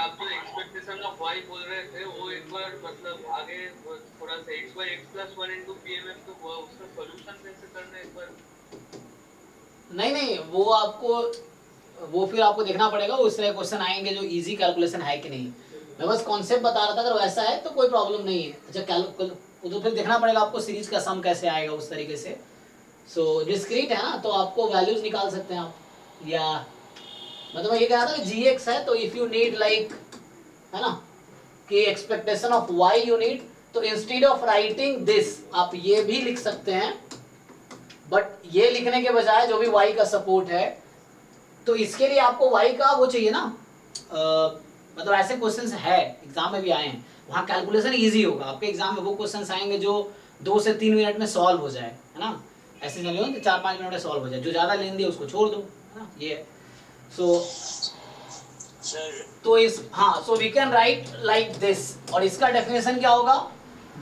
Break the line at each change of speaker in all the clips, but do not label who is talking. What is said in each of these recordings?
आप जो expectation of y बोल रहे थे वो एक बार मतलब आगे थोड़ा सा x by x plus 1 into pmf तो वो उसका सॉल्यूशन कैसे करना है एक बार।
नहीं नहीं, वो आपको वो फिर आपको देखना पड़ेगा, उस तरह क्वेश्चन आएंगे जो इजी कैलकुलेशन है कि नहीं। मैं बस कॉन्सेप्ट बता रहा था, अगर वैसा है तो कोई प्रॉब्लम नहीं है। अच्छा कैलकुल तो फिर देखना पड़ेगा आपको सीरीज का सम कैसे आएगा उस तरीके से। सो डिस्क्रीट है ना, तो आपको वैल्यूज निकाल सकते हैं आप, या मतलब ये कह रहा था कि जी एक्स है तो इफ यू नीड लाइक, है ना, कि expectation of why you need, तो इंस्टेड ऑफ राइटिंग दिस आप ये भी लिख सकते हैं, बट ये लिखने के बजाय जो भी वाई का सपोर्ट है, तो इसके लिए आपको वाई का वो चाहिए ना, मतलब ऐसे क्वेश्चंस है एग्जाम में भी आए हैं, वहाँ कैलकुलेशन इजी होगा। आपके एग्जाम में वो क्वेश्चंस आएंगे जो 2 से 3 मिनट में सॉल्व हो जाए, है ना, ऐसे नहीं हो 4-5 मिनट में सॉल्व हो जाए, जो ज़्यादा लेंदी है उसको छोड़ दो, है ना, ये सो तो इस हाँ, so we can write like this, और इसका डेफिनेशन क्या होगा,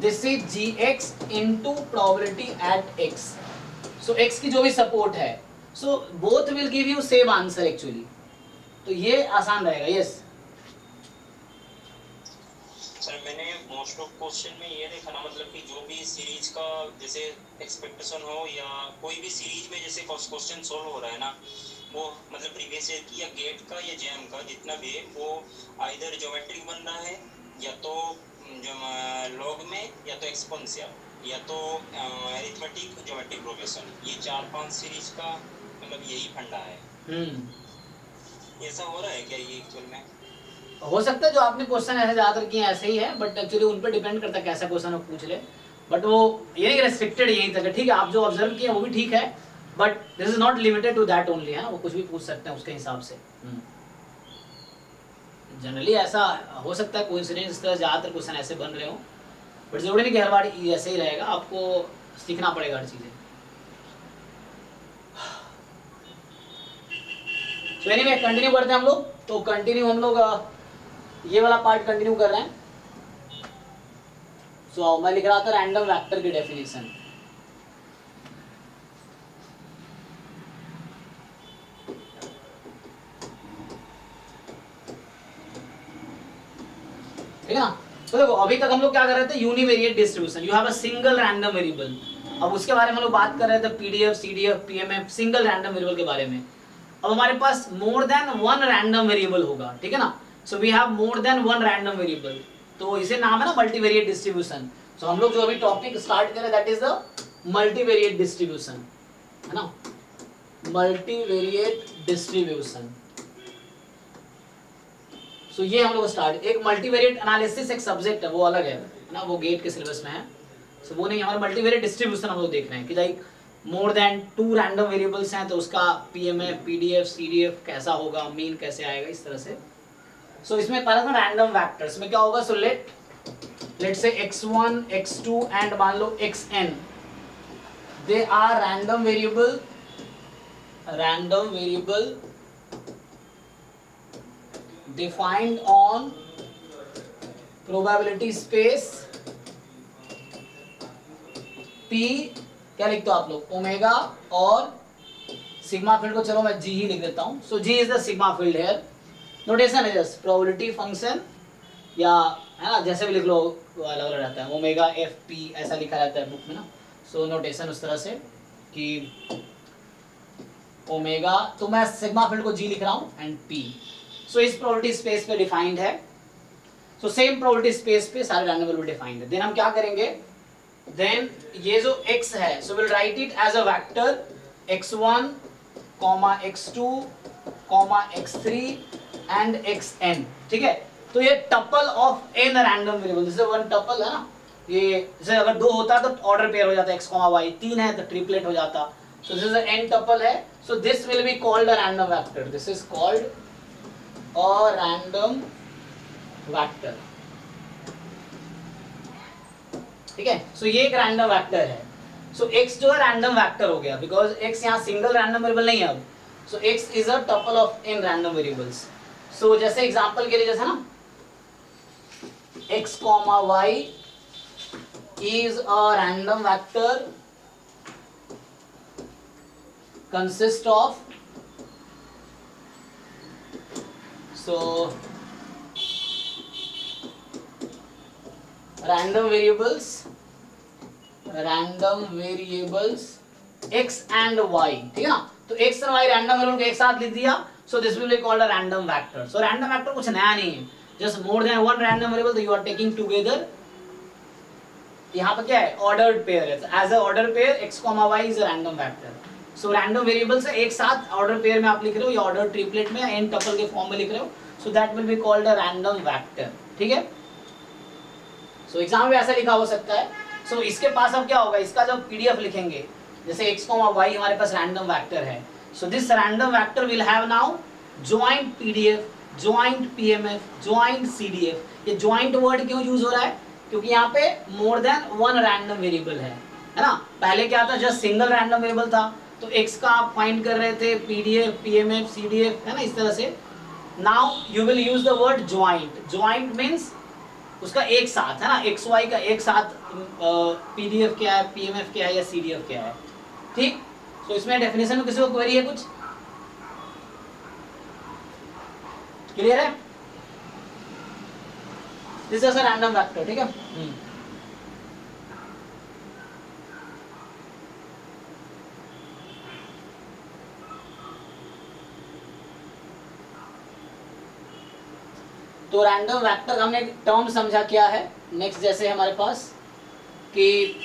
this is G X into probability at X. So X की जो भी सपोर्ट है, so both will give you same answer actually, तो ये आसान रहेगा। यस
सर मैंने मोस्ट ऑफ क्वेश्चन में ये देखा ना, मतलब कि जो भी सीरीज का जैसे एक्सपेक्टेशन हो या कोई भी सीरीज में जैसे क्वेश्चन सोल्व हो रहा है ना, वो मतलब प्रीवियस ईयर की या गेट का या जेएम का जितना भी है वो आइदर ज्योमेट्रिक बन रहा है, या तो जो लॉग में, या तो एक्सपोनेंशियल, या तो अरिथमेटिक ज्योमेट्रिक प्रोग्रेशन, ये 4-5 सीरीज का मतलब यही फंडा है। ऐसा हो रहा है क्या ये एक्चुअल में?
हो सकता है जो आपने क्वेश्चन ऐसे ज्यादातर किए ऐसे ही है, बट एक्चुअली उन पर डिपेंड करता है कैसा क्वेश्चन वो पूछ ले, बट वो ये नहीं रेस्ट्रिक्टेड यहीं तक है, ठीक है, आप जो ऑब्जर्व किए वो भी ठीक है, but this is not limited to that only, है ना, वो कुछ भी पूछ सकते हैं उसके हिसाब से। जनरली ऐसा हो सकता है कोइंसिडेंस इस तरह ज़्यादातर क्वेश्चन ऐसे बन रहे हो, बट जरूरी नहीं कि हर बार ऐसे ही रहेगा, आपको सीखना पड़ेगा हर चीज़ें। तो एनीवे कंटिन्यू करते हैं हम लोग, तो कंटिन्यू हम लोग ये वाला पार्ट कंटिन्यू कर रहे हैं। सो मैं लिख रहा था रैंडम वेक्टर की डेफिनेशन। ठीक है ना, तो देखो अभी तक हम लोग क्या कर रहे थे, univariate distribution, you have a single random variable. अब उसके बारे में हम लोग बात कर रहे थे PDF, CDF, PMF, single random variable के बारे में। अब हमारे पास more than one random variable होगा, ठीक है ना, so we have more than one random variable, तो इसे नाम है ना मल्टीवेरिएट डिस्ट्रीब्यूशन। सो हम लोग जो अभी टॉपिक स्टार्ट करें that is the multivariate distribution, है ना, मल्टीवेरिएट डिस्ट्रीब्यूशन। सो ये हम लोग स्टार्ट, एक मल्टीवेरिएट एनालिसिस एक सब्जेक्ट है, वो अलग है ना, वो गेट के सिलेबस में है, सो वो नहीं, हमारा मल्टीवेरिएट डिस्ट्रीब्यूशन हम लोग देख रहे हैं कि like more than 2 random variables हैं, तो उसका पीएमएफ, पीडीएफ, सीडीएफ कैसा होगा, मीन कैसे आएगा, इस तरह से। सो इसमें पहला था रैंडम वेक्टर्स में क्या होगा, सो लेट से x1 x2 एंड मान लो xn, they are random variable defined on probability space p, क्या लिखते हो आप लोग, ओमेगा और सिग्मा फील्ड को चलो मैं g ही लिख देता हूं, सो g is the sigma field here, notation है जस्ट प्रोबेबिलिटी फंक्शन, या है ना जैसे भी लिख लो अलग अलग रहता है, ओमेगा एफ पी ऐसा लिखा रहता है बुक में ना, सो नोटेशन उस तरह से कि ओमेगा, तो मैं सिग्मा फील्ड को g लिख रहा हूं एंड p, सो इस प्रोबेबिलिटी स्पेस पे डिफाइंड है, सो सेम प्रोबेबिलिटी स्पेस पे सारे रैंडम वेरिएबल डिफाइंड है। देन हम क्या करेंगे, देन ये जो x है, so will write it as a vector x1, x2, x3 and xn, ठीक है, तो ये tuple of n random variable, जैसे वन टपल है ना, ये जैसे अगर 2 होता तो ऑर्डर पेयर हो जाता x, y, 3 है तो ट्रिपलेट हो जाता, so this is n tuple है, so this will be called a random vector, this is called और रैंडम वेक्टर, ठीक है, सो ये एक रैंडम वेक्टर है, सो x जो है रैंडम वेक्टर हो गया, बिकॉज x यहाँ सिंगल रैंडम वेरिएबल नहीं है अब, so x is a tuple of n random variables. So जैसे एग्जांपल के लिए जैसे ना x, y is a random vector consist of, so random variables x and y, ठीक है ना। तो x और y रैंडम वेरिएबल को एक साथ लिख दिया, so this will be called a random vector. So random vector कुछ नया नहीं है, just more than one random variable you are taking together. यहाँ पर क्या है, ऑर्डर्ड पेयर है, as a order pair x, y is a random vector. So random variables एक साथ ऑर्डर पेयर में आप लिख रहे हो या ऑर्डर ट्रिपलेट में या n टपल के फॉर्म में लिख रहे हो, so that will be called a random vector, ठीक है। सो एग्जाम में ऐसा लिखा हो सकता है। सो इसके पास अब क्या होगा, इसका जब पीडीएफ लिखेंगे, जैसे x, y हमारे पास रैंडम वेक्टर है, so this random vector will have now joint PDF, joint PMF, joint CDF. ये जॉइंट वर्ड क्यों यूज हो रहा है, क्योंकि यहाँ पे मोर देन वन रैंडम वेरिएबल है ना। पहले क्या था, जस्ट सिंगल रैंडम वेरिएबल था, तो x का आप फाइंड कर रहे थे, पीडीएफ, पीएमएफ, सीडीएफ, है ना, इस तरह से। Now you will use the word joint. Joint means उसका एक साथ, है ना, एक्स वाई का एक साथ पीडीएफ क्या है, पीएमएफ क्या है या सीडीएफ क्या है, ठीक। तो इसमें डेफिनेशन में किसी को क्वेरी है, कुछ क्लियर है? This is a random vector, ठीक है। तो रैंडम वेक्टर हमने टर्म समझा क्या है। नेक्स्ट जैसे हमारे पास कि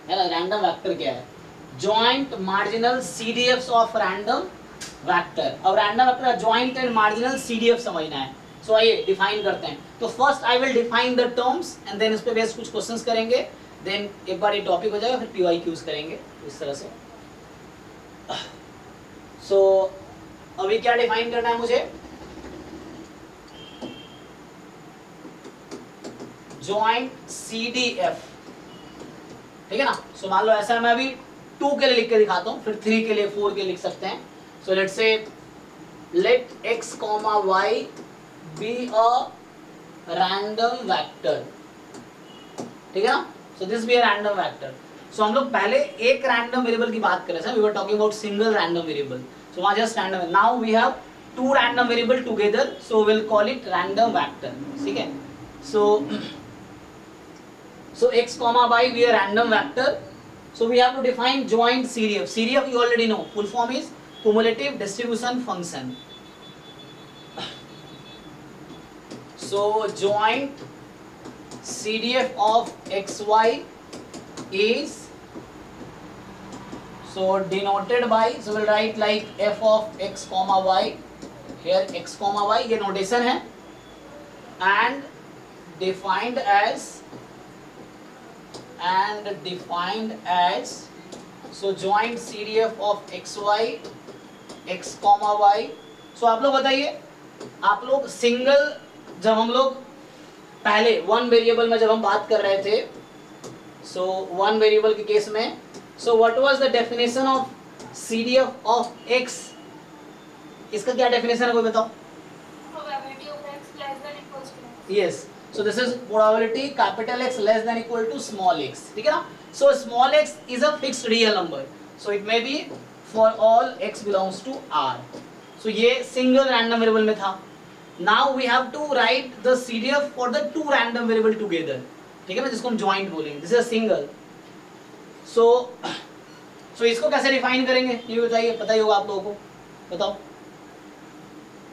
है ना, रैंडम वेक्टर क्या है, joint marginal CDFs of random vector. अब random vector joint and marginal CDF समझना है। सो आइए डिफाइन करते हैं। तो first I will define the terms and then इस पे बेस कुछ क्वेश्चंस करेंगे, देन एक बार ये टॉपिक हो जाएगा, फिर पीवाईक्यूज करेंगे इस तरह से। सो अभी क्या डिफाइन करना है मुझे, जॉइंट सीडीएफ, ठीक है ना। सो मान लो ऐसा है, मैं अभी 2 के लिए लिख के दिखाता हूं, फिर 3 के लिए, 4 के लिए लिख सकते हैं। So let's say let x, y be a random vector, ठीक है ना। So this be a random vector. So हम लोग पहले एक रैंडम वेरिएबल की बात कर रहे थे, we were talking about single random variable. So वहाँ just random है। Now we have 2 random variable together, so we'll call it random vector, ठीक है। So x, y be a random vector. So we have to define joint CDF. CDF you already know. Full form is cumulative distribution function. So joint CDF of xy is so denoted by, so we'll write like f of x comma y, here x comma y ये notation है, and defined as so joint CDF of xy x comma y। so आप लोग बताइए, आप लोग single, जब हम लोग पहले वन वेरिएबल में जब हम बात कर रहे थे, सो वन वेरिएबल के केस में, so what was the definition of CDF of x? इसका क्या definition है, कोई बताओ?
Probability of x less than equals to x.
Yes, so this is probability capital X less than equal to small x, ठीक है ना। So small x is a fixed real number, so it may be for all x belongs to R. So ये single random variable में था। Now we have to write the CDF for the 2 random variable together, ठीक है ना, जिसको हम joint बोलेंगे। This is a single. सो इसको कैसे डिफाइन करेंगे ये बताइए, पता ही होगा आप लोगों को, बताओ।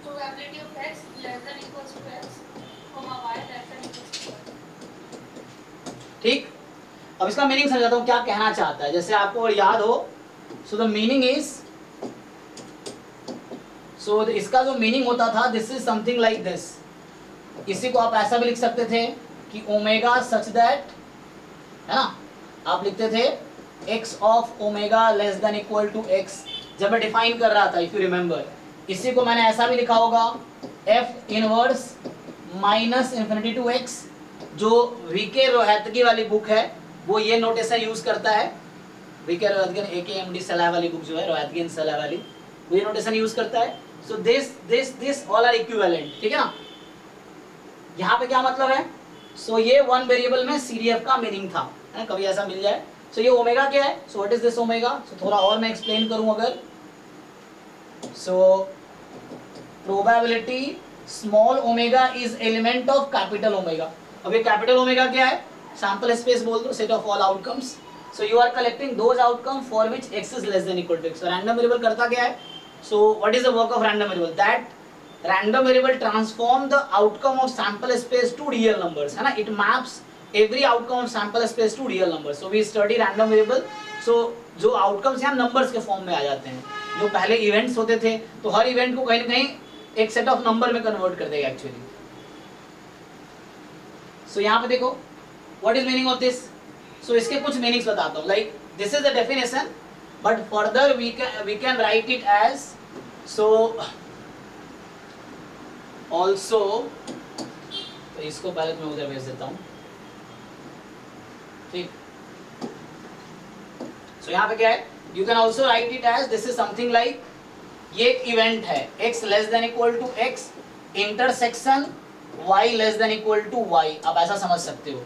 Probability of x less than equals to x, y less than equals to y.
ठीक, अब इसका मीनिंग समझाता हूँ क्या कहना चाहता है, जैसे आपको याद हो। सो द मीनिंग इज, सो इसका जो मीनिंग होता था, this is something like this. इसी को आप ऐसा भी लिख सकते थे कि ओमेगा सच दैट, है ना, आप लिखते थे x of omega less than equal to x, जब मैं डिफाइन कर रहा था, इफ यू रिमेंबर। इसी को मैंने ऐसा भी लिखा होगा, f inverse minus infinity to x। जो वीके रोहतगी वाली बुक है वो ये नोटेशन यूज करता है, वीके रोहतगी AKMD सलाह वाली बुक जो है, रोहतगी एंड सलाह वाली, वो ये नोटेशन यूज करता है। So this all are equivalent, ठीक है ना। यहाँ पे क्या मतलब है, सो ये वन वेरिएबल में CDF का मीनिंग था, है, कभी ऐसा मिल जाए। सो ये ओमेगा क्या है, so what is this omega. So थोड़ा और मैं एक्सप्लेन करूं अगर, so probability small omega is element of capital omega. अब ये कैपिटल ओमेगा क्या है? सैंपल स्पेस बोल दो, set of all outcomes. So you are collecting those outcome for which x is less than equal to x. Random variable करता क्या है? So what is the work of random variable? That random variable transform the outcome of sample space to real numbers, है ना? It maps every outcome of sample space to real numbers. So we study random variable. So जो outcomes यहाँ numbers के form में आ जाते हैं, जो पहले events होते थे तो हर event को कहीं ना कहीं एक set of number में convert कर देगा actually. So यहाँ पे देखो what is meaning of this? So इसके कुछ meanings बताता हूँ. Like this is the definition, but further we can write it as so. Also तो इसको पहले मैं उधर भेज देता हूँ, ठीक। सो यहाँ पे क्या है? You can also write it as this is something like, ये एक इवेंट है x less than equal to x intersection y less than equal to y, आप ऐसा समझ सकते हो।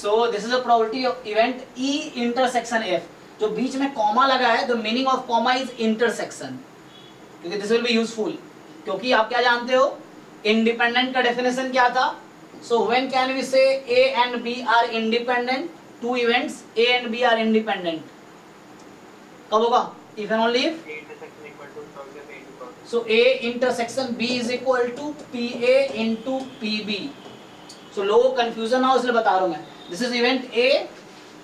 So this is a probability of event e intersection f, जो बीच में कॉमा लगा है, the meaning of comma is intersection, क्योंकि दिस विल बी यूजफुल। क्योंकि आप क्या जानते हो इंडिपेंडेंट का डेफिनेशन क्या था? So when can we say A and B are independent? Two events A and B are independent कब होगा? If and only if so A intersection B is equal to P A into P B. So लोगों को confusion ना हो इसलिए बता रहा हूं मैं। This is event A,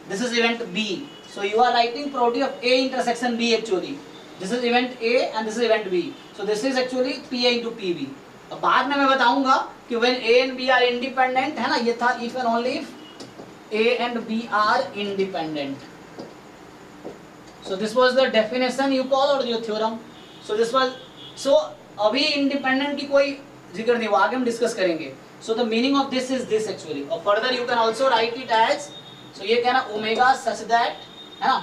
this is event B, so you are writing probability of A intersection B actually. This is event A and this is event B. So this is actually PA into PB. अब बाद में मैं बताऊंगा कि when A and B are independent, है ना, ये था if and only if A and B are independent. So this was the definition you call or your theorem. So this was, so अभी independent की कोई जिक्र नहीं, वो आगे हम डिस्कस करेंगे। So the meaning of this is this actually. और further you can also write it as, so ये कहना omega such that, है ना,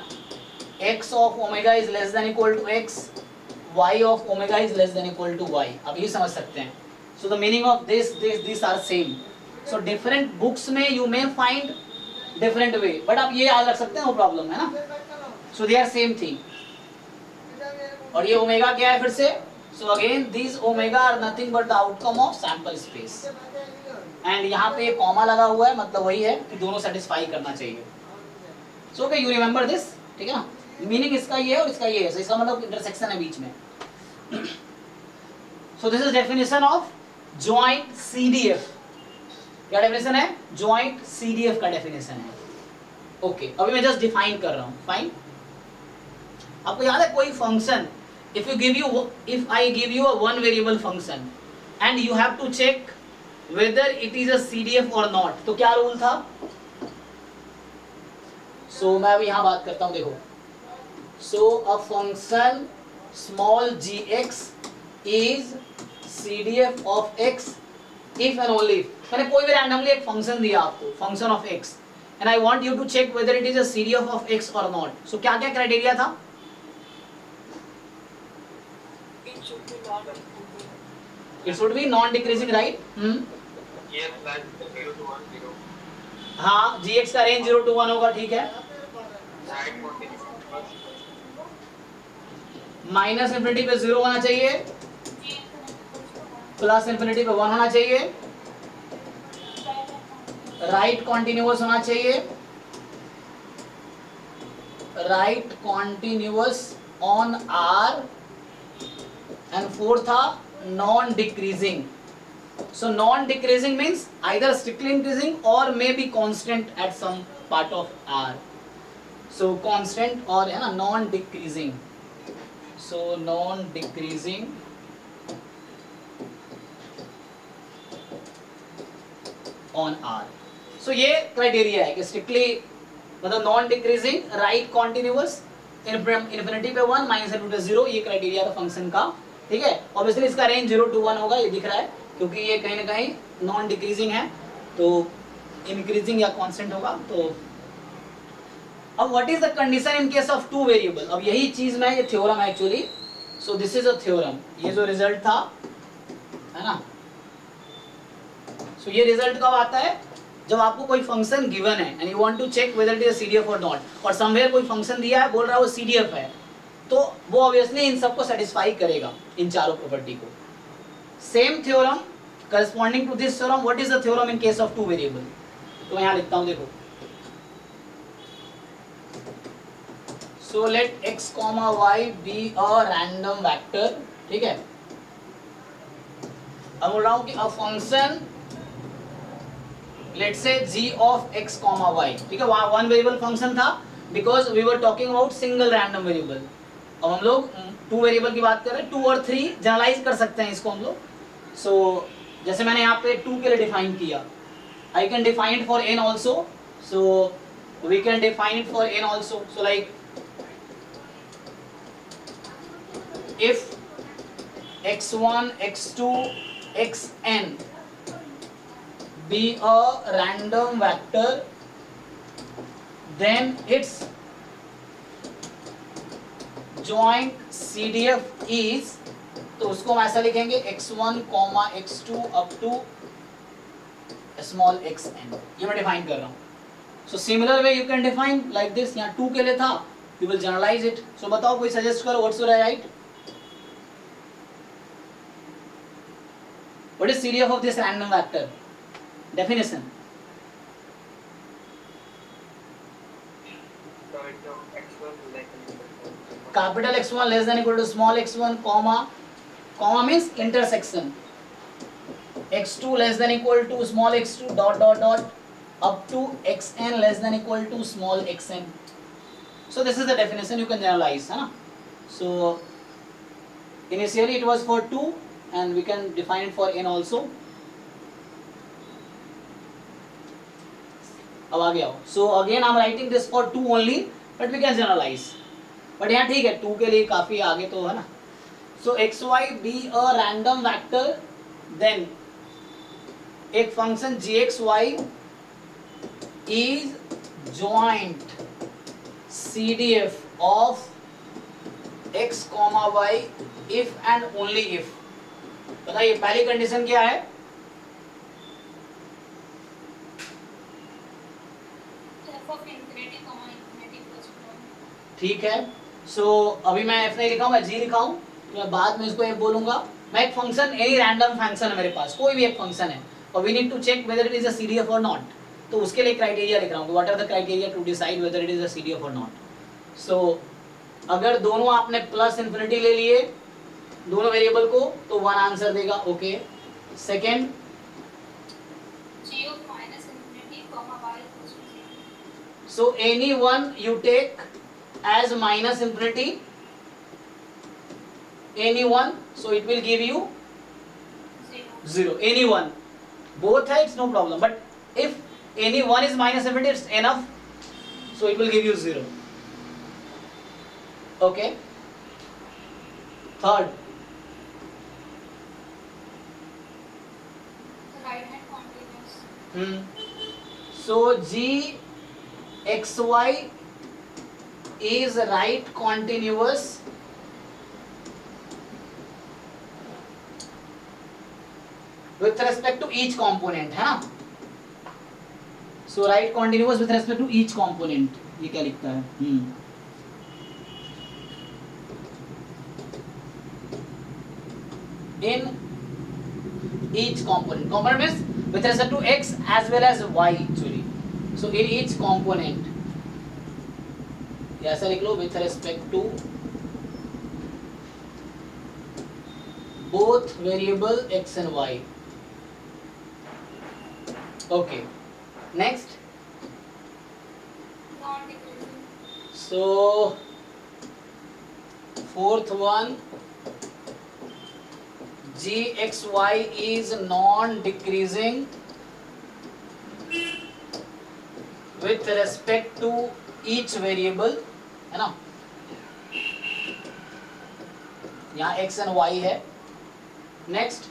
x of omega is less than equal to x, y of omega is less than equal to y। अब ये समझ सकते हैं। So the meaning of these are same. So different books में you may find different way, but आप ये याद रख सकते हैं, no problem, है ना? So they are same thing. और ये omega क्या है फिर से? So again these omega are nothing but the outcome of sample space. And यहाँ पे एक कॉमा लगा हुआ है, मतलब वही है कि दोनों satisfy करना चाहिए। So okay, you remember this, ठीक है ना? मीनिंग इसका ये है और इसका ये है, इसका मतलब इंटरसेक्शन है बीच में। सो this is definition of joint CDF. क्या डेफिनेशन है? जॉइंट सीडीएफ का डेफिनेशन है। ओके, अभी मैं जस्ट डिफाइन कर रहा हूं। फाइन, आपको याद है कोई function, if I give you a one variable function and you have to check whether it is a CDF और नॉट, तो क्या रूल था? सो मैं अभी यहां बात करता हूं, देखो। So a function small gx is CDF of x if and only if, मैंने कोई भी randomly एक function दिया आपको, function of x, and I want you to check whether it is a CDF of x or not. So क्या क्या criteria था? It should be non-decreasing, right? हाँ, gx का range 0 to 1 होगा, ठीक है। माइनस इन्फिनिटी पे 0 होना चाहिए, प्लस इन्फिनिटी पे 1 होना चाहिए, राइट कॉन्टिन्यूअस होना चाहिए, right continuous on R, and fourth था non decreasing. So non decreasing means either strictly increasing और may be constant at some part of R. So constant और है ना non decreasing, so non decreasing on R. So ये criteria है कि strictly मतलब non decreasing, right continuous, infinity पे 1, minus infinity पे 0, ये क्राइटेरिया था फंक्शन का, ठीक है। ऑब्वियसली इसका रेंज 0 to 1 होगा, ये दिख रहा है, क्योंकि ये कहीं ना कहीं नॉन डिक्रीजिंग है, तो इंक्रीजिंग या कांस्टेंट होगा। तो अब what is the condition in case of two variable? अब यही चीज में ये थ्योरम है actually. So this is a theorem, ये जो रिजल्ट था, है ना। सो ये रिजल्ट कब आता है? जब आपको कोई फंक्शन गिवन है and you want to check whether it is CDF और नॉट, और समवेयर कोई फंक्शन दिया है, बोल रहा है वो सीडीएफ है, तो वो ऑब्वियसली इन सबको सेटिस्फाई करेगा, इन चारों प्रॉपर्टी को। Same theorem corresponding to this theorem, what is the theorem in case of two variable? तो यहाँ लिखता हूँ, देखो, so let x, y be a random vector, ठीक है। अब बोल रहा हूँ कि a function let say g of x, y, ठीक है, वहाँ वन वेरिएबल फंक्शन था because we were talking about single random variable. अब हम लोग टू वेरिएबल की बात कर रहे हैं, 2 और 3 जनरलाइज कर सकते हैं इसको हम लोग। सो जैसे मैंने यहाँ पे 2 के लिए डिफाइन किया, I can define it for n also, so we can define it for n also, so like if x1 x2 xn be a random vector, then its joint CDF is, तो उसको हम ऐसा लिखेंगे x1, x2 up to small xn, ये मैं define कर रहा हूँ। So similar way you can define like this, यहाँ 2 के लिए था, you will generalize it. So बताओ, कोई सजेस्ट करो, what's your right? What is CDF of this random vector? Definition, capital X1 less than equal to small x1, comma means intersection, x2 less than equal to small x2 dot dot dot up to xn less than equal to small xn. So this is the definition, you can generalize, है ना? So initially it was for 2 and we can define it for n also. अब आगे आओ. So again I'm writing this for 2 only, but we can generalize. But यहाँ ठीक है, 2 के लिए काफी आगे तो है ना. So xy be a random vector, then एक function gxy is joint CDF of x, y if and only if. बताइए पहली कंडीशन क्या है? ठीक है, सो अभी मैं f नहीं लिखा हूँ, मैं g लिखा हूँ, तो मैं बाद में इसको f बोलूंगा। मैं एक फंक्शन, एनी रैंडम फंक्शन है मेरे पास, कोई भी एक फंक्शन है, और we need to check whether it is a CDF और नॉट, तो उसके लिए क्राइटेरिया लिख रहा हूँ, what are the criteria to decide whether it is a CDF और नॉट। सो अगर दोनों आपने प्लस इन्फिनिटी ले लिए दोनों वेरिएबल को, तो 1 आंसर देगा, okay. Second, so any one you take as minus infinity, any one, so it will give you 0, any one, both है, it's no problem, but if any one is minus infinity, it's enough, so it will give you 0, okay. Third, so g xy is right continuous with respect to each component, है ना? So right continuous with respect to each component, ये क्या लिखता है? In each component, component means with respect to x as well as y actually. So in each component, ऐसा लिख लो, with respect to both variable x and y. Okay. Next. So fourth one, gxy is non-decreasing with respect to each variable, है ना? यहाँ x and y है. Next,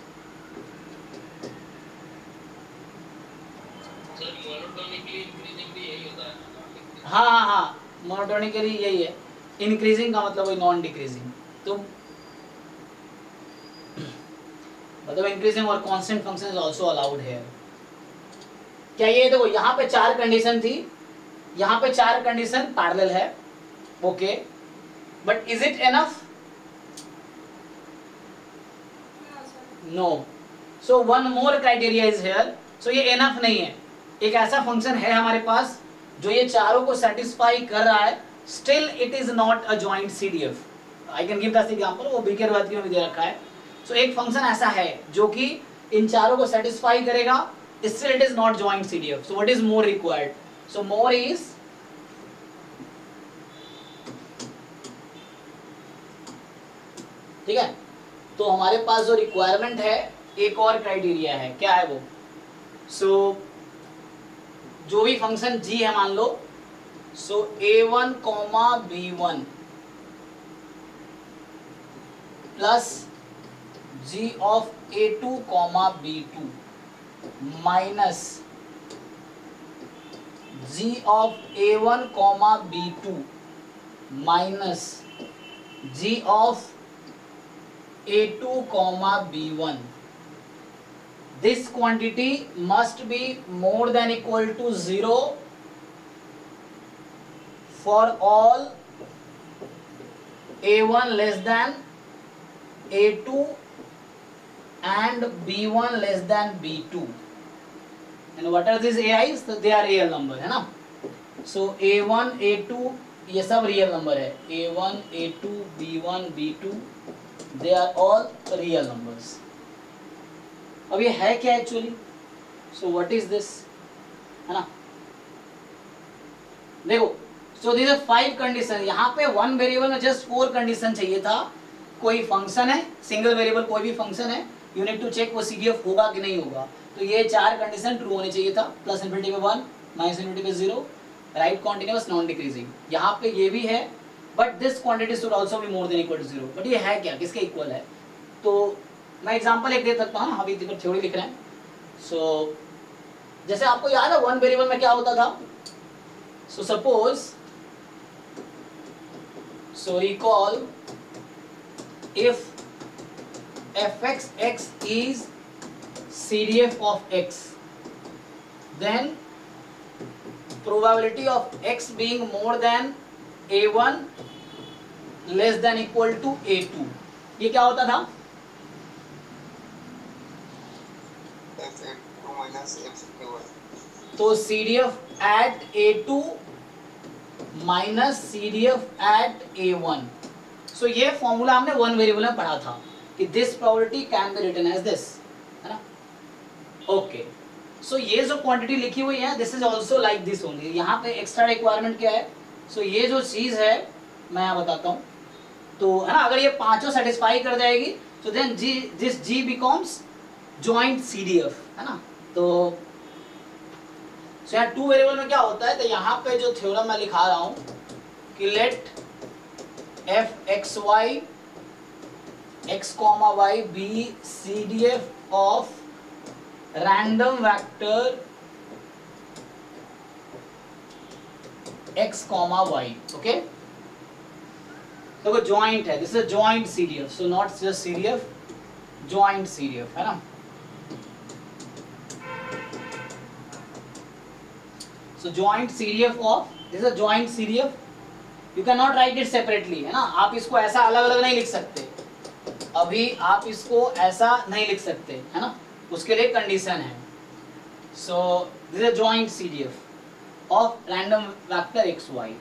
हाँ, monotonically यही है, increasing का मतलब वही नॉन डिक्रीजिंग, तो मतलब इंक्रीजिंग और constant function is also allowed है। क्या ये देखो, यहाँ पे 4 कंडीशन थी, यहाँ पे 4 कंडीशन पैरेलल है, okay, but is it enough? No. So one more criteria is here. सो ये एनफ नहीं है. एक ऐसा फंक्शन है हमारे पास जो ये चारों को सेटिस्फाई कर रहा है, still it is not a joint CDF. I can give that example, वो बीकर वादी में भी दे रखा है. सो एक फंक्शन ऐसा है जो कि इन चारों को सेटिस्फाई करेगा, still it is not joint CDF. So what is more required? So more is ठीक है. तो हमारे पास जो रिक्वायरमेंट है, एक और क्राइटेरिया है. क्या है वो? सो जो भी फंक्शन g है मान लो, सो a1 comma b1 plus g of a2 comma b2 minus g of a1 comma b2 minus g of a2 comma b1. This quantity must be more than equal to 0 for all a1 less than a2 and b1 less than b2. And what are these ai's? So they are real number, है ना. So a1 a2 ये सब real number है. a1 a2 b1 b2 they are all real numbers. अब ये है क्या actually? So what is this, है ना. देखो, सो दिस 5 कंडीशन. यहाँ पे वन वेरिएबल में जस्ट 4 कंडीशन चाहिए था. कोई फंक्शन है, सिंगल वेरिएबल कोई भी फंक्शन है, यू नीड टू चेक वो CDF होगा कि नहीं होगा. तो ये 4 कंडीशन ट्रू होने चाहिए था. प्लस इन्फिनिटी पे 1, माइनस इन्फिनिटी पे 0, राइट कॉन्टिन्यूअस, नॉन डिक्रीजिंग. यहाँ पे ये भी है, but this quantity should also be more than equal to 0. But ये है क्या, किसके इक्वल है? तो मैं एग्जांपल एक दे सकता हूँ. अभी थ्योरी लिख रहे हैं. सो जैसे आपको याद है वन वेरिएबल में क्या होता था. So suppose, so recall if fx is CDF of x, then probability of x being more than a1 less than equal to a2. ये क्या होता था?
f(a2 minus f(a1).
तो CDF at a2 minus CDF at a1. So ये formula हमने one variable में पढ़ा था कि this probability can be written as this, है ना. ओके, सो ये जो क्वांटिटी लिखी हुई है, this is also like this only. यहाँ पे एक्स्ट्रा रिक्वायरमेंट क्या है? सो ये जो चीज है मैं यहाँ बताता हूँ. तो है ना, अगर ये पांचों सेटिस्फाई कर जाएगी तो then this G becomes joint CDF, है ना. तो यहाँ 2 वेरिएबल में क्या होता है, तो यहाँ पे जो थ्योरम मैं लिखा रहा हूँ कि late fxy x, y be CDF of random vector x, y. Okay, तो वो जॉइंट है. This is joint CDF, so not just CDF, joint CDF, है ना. So joint CDF of, this is a joint CDF. You cannot write it separately, है ना. आप इसको ऐसा अलग अलग नहीं लिख सकते. अभी आप इसको ऐसा नहीं लिख सकते, है ना. उसके लिए कंडीशन है. So this is a joint CDF of random vector x, y.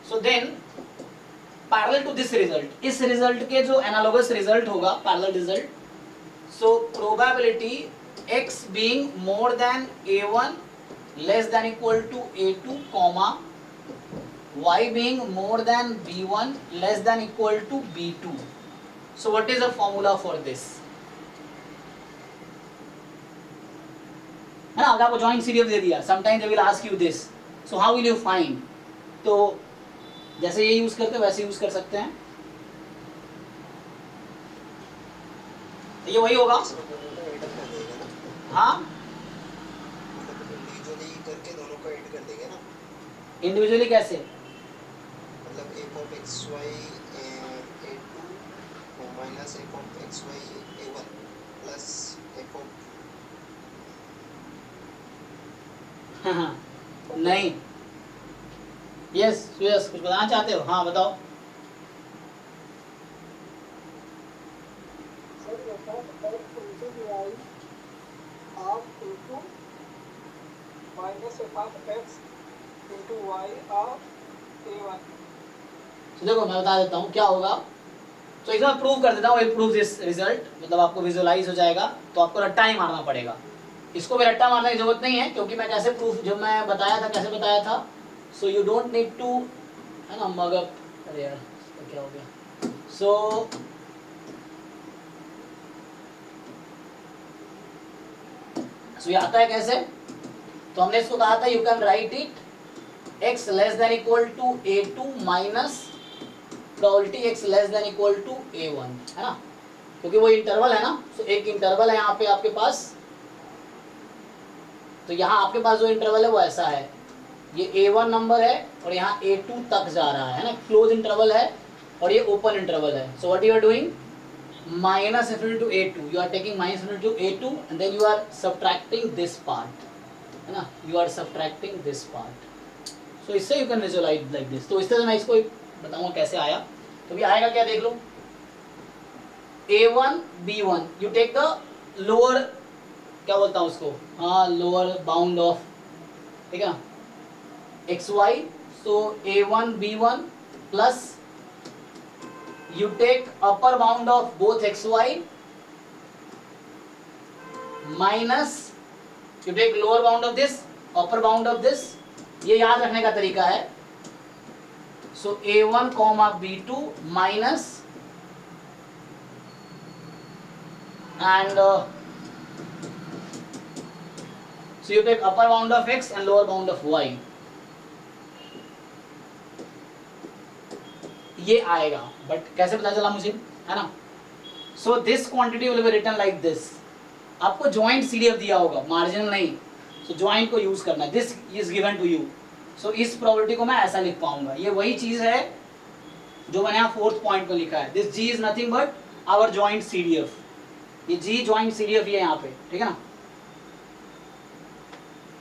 So then parallel to this result, इस result के जो analogous result होगा, parallel result. So probability x being more than a1 less than equal to a2 comma y being more than b1 less than equal to b2. So what is the formula for this? है ना, अगर आपको joint CDF दे दिया, sometimes they will ask you this, so how will you find? तो जैसे ये use करते वैसे यूज कर सकते हैं. ये वही होगा. हाँ,
करके दोनों को ऐड कर देंगे ना.
इंडिविजुअली कैसे?
मतलब f of xy a2 minus f of xy a1 plus f of
नहीं. यस यस, कुछ बताना चाहते हो? हाँ बताओ.
A2 minus f of x into y of A1.
तो देखो मैं बता देता हूँ क्या होगा। तो इसमें प्रूव कर देता हूँ, इट प्रूव दिस रिजल्ट, मतलब आपको विजुअलाइज हो जाएगा। तो आपको रट्टा ही मारना पड़ेगा, इसको भी रट्टा मारने की जरूरत नहीं है, क्योंकि मैं कैसे प्रूफ जब मैं बताया था कैसे बताया था। So you don't need to, है ना, मगअप, अरे यार इसका क्या हो गया। सो ये आता है कैसे, तो हमने इसको कहा था you can write it x less than equal to a2 minus probability x less than equal to a1, है ना, क्योंकि वो इंटरवल है ना। तो एक इंटरवल है यहाँ पे आपके पास, तो यहाँ आपके पास जो इंटरवल है वो ऐसा है, ये a1 नंबर है और यहाँ a2 तक जा रहा है ना, क्लोज इंटरवल है और ये ओपन इंटरवल है। So what you are doing, minus infinity to a2, you are taking minus infinity to a2 and then you are subtracting this part, है ना, you are subtracting this part. So इससे you can visualize like this. तो इस तरह से मैं इसको बताऊंगा कैसे आया। तो भी आएगा क्या देख लो, a1 b1 you take the lower, क्या बोलता हूँ उसको, हाँ लोअर बाउंड ऑफ, ठीक है ना, xy, so a1 b1 plus you take upper bound of both xy minus you take lower bound of this, upper bound of this, ये याद रखने का तरीका है। so a1 comma b2 minus and so you take upper bound of x and lower bound of y, ये आएगा। But कैसे पता चला मुझे, है ना। So this quantity will be written like this, आपको जॉइंट सीडीएफ दिया होगा, मार्जिनल नहीं। सो जॉइंट को यूज करना है, this is given to you. So इस प्रोबेबिलिटी को मैं ऐसा लिख पाऊंगा, ये वही चीज है जो मैंने यहाँ फोर्थ पॉइंट पर लिखा है, this G is nothing but our joint CDF, ये जी जॉइंट सीडीएफ ये यहाँ पे, ठीक है ना।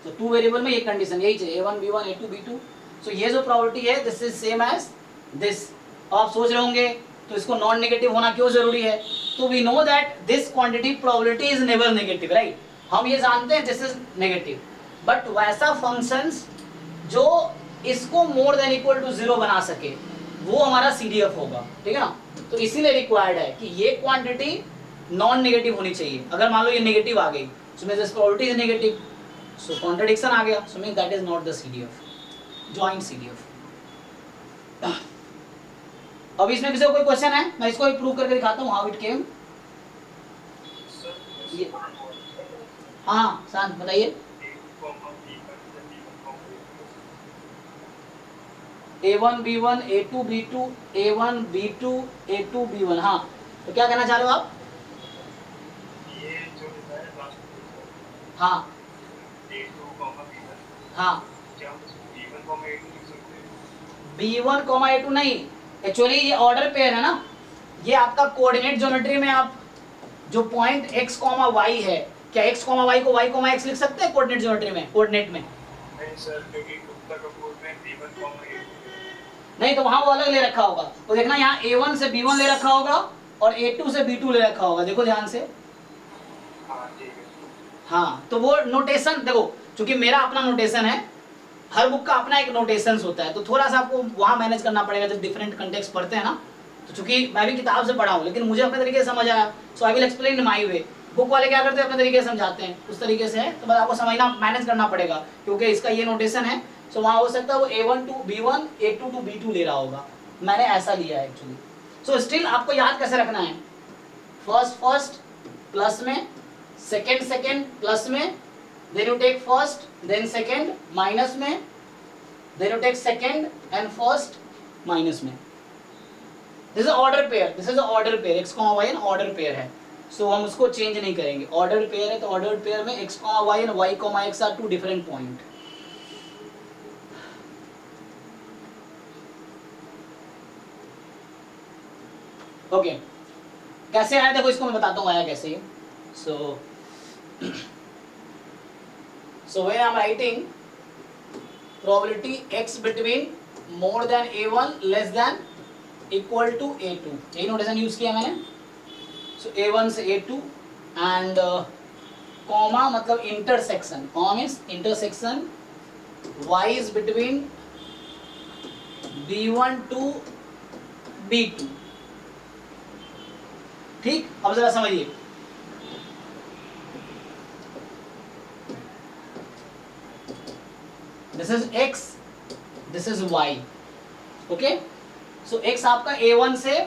तो टू वेरिएबल में ये कंडीशन यही चाहिए, a1 b1 a2 b2। सो ये जो प्रोबेबिलिटी है this is same as this. आप सोच रहे होंगे तो इसको नॉन नेगेटिव होना क्यों जरूरी है, तो we know that this quantity probability is never negative, right. हम ये जानते हैं दिस इज नेगेटिव, बट वैसा फंक्शंस जो इसको मोर देन इक्वल टू 0 बना सके वो हमारा सीडीएफ होगा, ठीक है ना। तो इसीलिए रिक्वायर्ड है कि ये क्वांटिटी नॉन नेगेटिव होनी चाहिए। अगर मान लो ये नेगेटिव आ गई so means this probability is negative, so contradiction आ गया, so means that is not the CDF, joint CDF. अब इसमें किसी को कोई क्वेश्चन है, मैं इसको भी प्रूव करके दिखाता हूँ हाउ इट केम। हाँ शांत बताइए, a1 b1 a2 b2 a1 b2 a2 b1, हाँ तो क्या कहना चाह रहे हो आप।
ये जो है लास्ट
हाँ हाँ
क्या हम b1 a2 लिख सकते हैं।
b1 a2 नहीं, एक्चुअली ये ऑर्डर पेयर है ना, ये आपका कोऑर्डिनेट ज्योमेट्री में आप जो पॉइंट x, y है, क्या x, y को y, x लिख सकते हैं कोऑर्डिनेट ज्योमेट्री में, कोऑर्डिनेट में
नहीं सर, क्योंकि गुप्ता कपूर में b1 a2
नहीं, तो वहां वो अलग ले रखा होगा। तो देखना यहाँ a1 से b1 ले रखा होगा और a2 से b2 ले रखा होगा, देखो ध्यान से।
हाँ ठीक है।
हाँ तो वो नोटेशन देखो, क्योंकि मेरा अपना नोटेशन है, हर बुक का अपना एक नोटेशन होता है, तो थोड़ा सा आपको वहाँ मैनेज करना पड़ेगा जब डिफरेंट कंटेक्स्ट पढ़ते हैं ना। तो चूंकि मैं भी किताब से पढ़ा हूँ लेकिन मुझे अपने तरीके से समझ आया, so I will explain in my way. Book वाले क्या करते हैं अपने तरीके से समझाते हैं, उस तरीके से है, तो बस आपको समझना मैनेज करना पड़ेगा, क्योंकि इसका ये नोटेशन है। सो वहाँ हो सकता है वो a1 to b1 a2 to b2 ले रहा होगा, मैंने ऐसा लिया है एक्चुअली। सो स्टिल आपको याद कैसे रखना है, फर्स्ट प्लस में, सेकेंड प्लस में, then you take first then second minus में, then you take second and first minus में। this is order pair, this is the order pair, x, y and order pair है, so हम उसको change नहीं करेंगे। order pair है तो order pair में x, y and y, x are two different point। okay, कैसे आया देखो, इसको मैं बताता हूँ आया कैसे। so when I am writing probability x between more than a1 less than equal to a2, यही नोटेशन यूज किया मैंने। so a1 से a2 and कॉमा मतलब इंटरसेक्शन, comma means intersection y is between b1 to b2। ठीक, अब जरा समझिए, this is x, this is y, okay. So x आपका a1 से,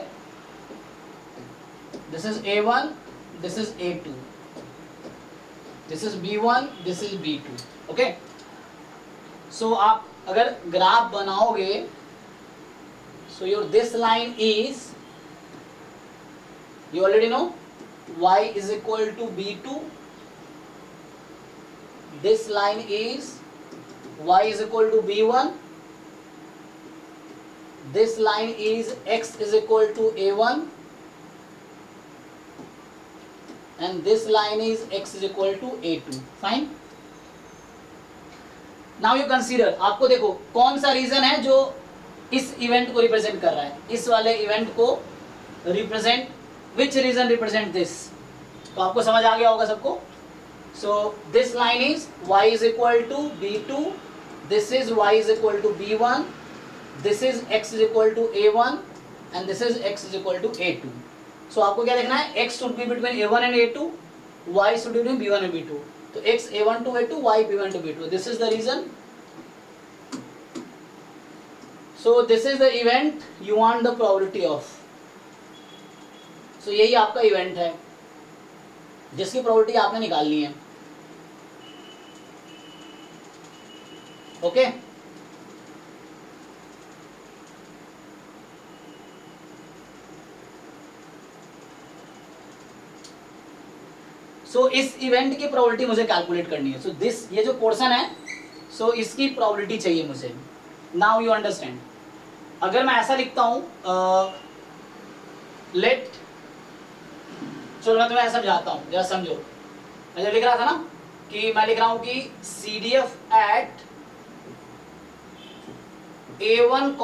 this is a1, this is a2, this is b1, this is b2, okay. So आप अगर graph बनाओगे, so your this line is, you already know y is equal to b2, this line is y is equal to b1, this line is x is equal to a1, and this line is x is equal to a2, fine। now you consider, आपको देखो कौन सा reason है जो इस event को represent कर रहा है, इस वाले इवेंट को represent, which reason represent this, तो आपको समझ आ गया होगा सबको। so this line is y is equal to b2, this is y is equal to b1, this is x is equal to a1, and this is x is equal to a2। so आपको क्या देखना है, x should be between a1 and a2, y should be between b1 and b2, तो x a1 to a2, y b1 to b2, this is the reason। so this is the event you want the probability of, तो यही आपका event है जिसकी probability आपने निकालनी है, okay. सो इस इवेंट की प्रोबेबिलिटी मुझे कैलकुलेट करनी है। सो दिस, ये जो पोर्शन है, सो इसकी प्रोबेबिलिटी चाहिए मुझे। नाउ यू अंडरस्टैंड, अगर मैं ऐसा लिखता हूं, लेट, चलो मैं तुम्हें ऐसा समझाता हूँ, जरा समझो। मैं जब लिख रहा था ना कि मैं लिख रहा हूँ कि CDF at A1,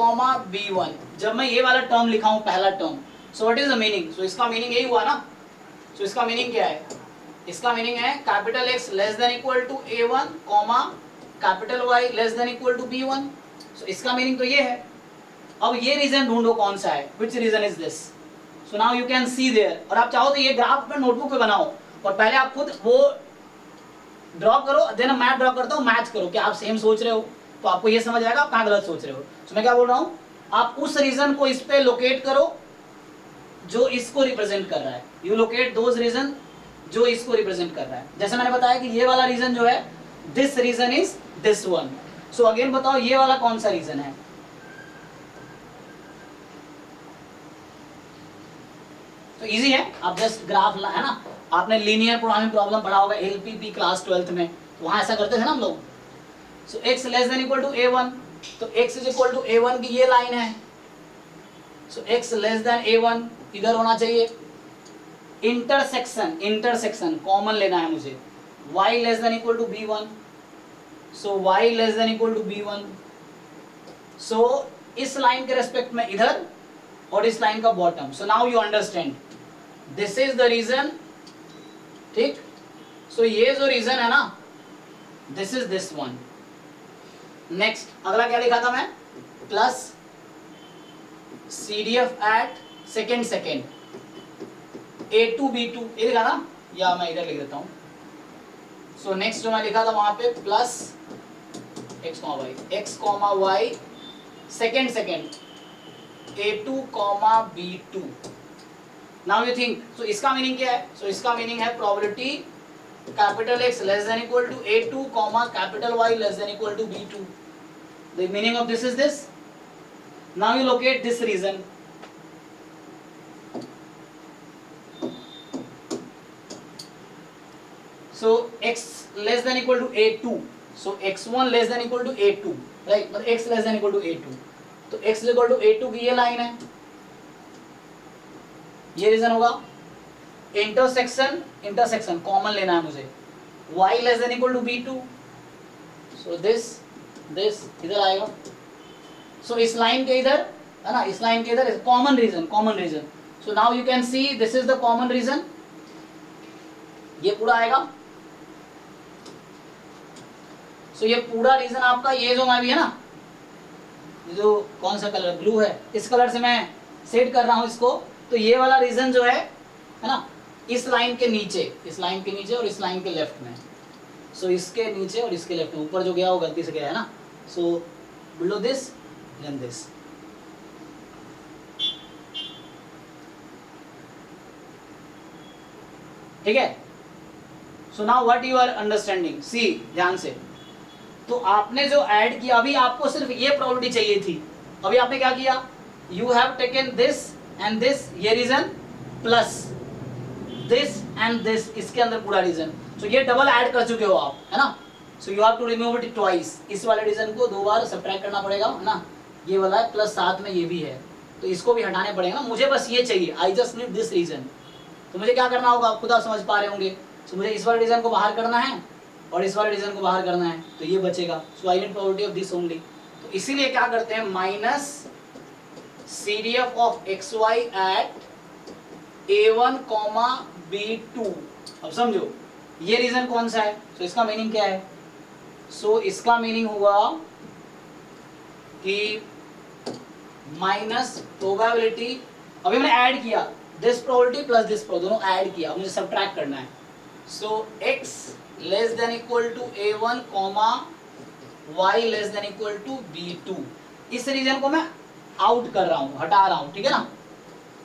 B1, जब मैं ये वाला टर्म लिखा हूँ, पहला term, so what is the meaning, so इसका मीनिंग यही हुआ ना। सो इसका मीनिंग क्या है, इसका मीनिंग है capital X less than equal to A1, capital Y less than equal to B1। So इसका मीनिंग तो ये है। अब ये रीजन ढूंढो कौन सा है, which region is this. So now you can see there, और आप चाहो तो ये ग्राफ पे नोटबुक पे बनाओ और पहले आप खुद वो ड्रॉ करो, देन मैं ड्रॉ करता हूँ, मैच करो कि आप सेम सोच रहे हो, तो आपको ये समझ आएगा आप कहाँ गलत सोच रहे हो। तो मैं क्या बोल रहा हूँ, आप उस रीजन को इस पे लोकेट करो जो इसको रिप्रेजेंट कर रहा है, यू लोकेट दोज रीजन जो इसको रिप्रेजेंट कर रहा है। जैसे मैंने बताया कि ये वाला रीजन जो है, this region is this one. So again बताओ ये वाला कौन सा रीजन है, तो इजी है, आप जस्ट ग्राफ है ना, आपने लीनियर प्रोग्रामिंग प्रॉब्लम पढ़ा होगा LPP क्लास 12th में, तो वहां ऐसा करते थे ना हम लोग। So x less than equal to a1, तो x is equal to a1 की ये लाइन है, so x less then a1 इधर होना चाहिए। इंटरसेक्शन, इंटरसेक्शन कॉमन लेना है मुझे, y less than equal to b1, so y less than equal to b1। So इस लाइन के रेस्पेक्ट में इधर और इस लाइन का bottom. So now you understand, this is the region, ठीक। सो ये जो रीजन है ना, this is this one. Next अगला क्या लिखा था मैं, plus CDF eight second A2 B2, ये लिखा था, या मैं इधर लिख देता हूं। सो नेक्स्ट जो मैं लिखा था वहां पे plus x, y second A2, B2। Now you think, so इसका मीनिंग क्या है, सो इसका मीनिंग है probability capital X less than equal to A2, capital Y less than equal to B2। The meaning of this is this. Now you locate this region, so X less than equal to A2, so X1 less than equal to A2, right, मतलब X less than equal to A2, तो x equal to A2 की ये line है, ये reason होगा। Intersection common लेना है मुझे, y less than equal to B2, so this इधर आएगा। सो इस लाइन के इधर है ना, इस लाइन के इधर common region. So now you can see this is the common region, ये पूरा आएगा। सो ये पूरा रीजन आपका ये जो भी है ना, ये जो कौन सा कलर ब्लू है, इस कलर से मैं सेट कर रहा हूँ इसको, तो ये वाला रीजन जो है ना, इस लाइन के नीचे, इस लाइन के नीचे और इस लाइन के लेफ्ट में, सो इसके नीचे और इसके लेफ्ट में, ऊपर जो गया वो गलती से गया है ना, so below this then this. ठीक है, so now what you are understanding, see ध्यान से। तो आपने जो ऐड किया, अभी आपको सिर्फ ये प्रॉपर्टी चाहिए थी, अभी आपने क्या किया, you have taken this and this, ये region plus this and this, इसके अंदर पूरा रीजन, सो ये डबल ऐड कर चुके हो आप, है ना। So you have to remove it twice, इस वाले रीजन को 2 बार सब्ट्रैक्ट करना पड़ेगा, है ना, ये वाला है प्लस साथ में ये भी है, तो इसको भी हटाने पड़ेगा ना, मुझे बस ये चाहिए, I just need this region. तो मुझे क्या करना होगा, आप खुद आप समझ पा रहे होंगे, सो मुझे इस वाले रीजन को बाहर करना है और इस वाले रीजन को बाहर करना है, तो ये बचेगा, so I need probability of this only. तो इसीलिए क्या करते हैं, minus CDF of XY at A1, B2। अब समझो ये रीजन कौन सा है, सो इसका मीनिंग क्या है, सो इसका मीनिंग हुआ कि माइनस प्रोबेबिलिटी, अभी मैंने ऐड किया this probability plus this probability, दोनों ऐड किया, मुझे सब्ट्रैक्ट करना है, so x less than equal to A1, y less than equal to B2, इस रीजन को मैं आउट कर रहा हूं, हटा रहा हूं, ठीक है ना।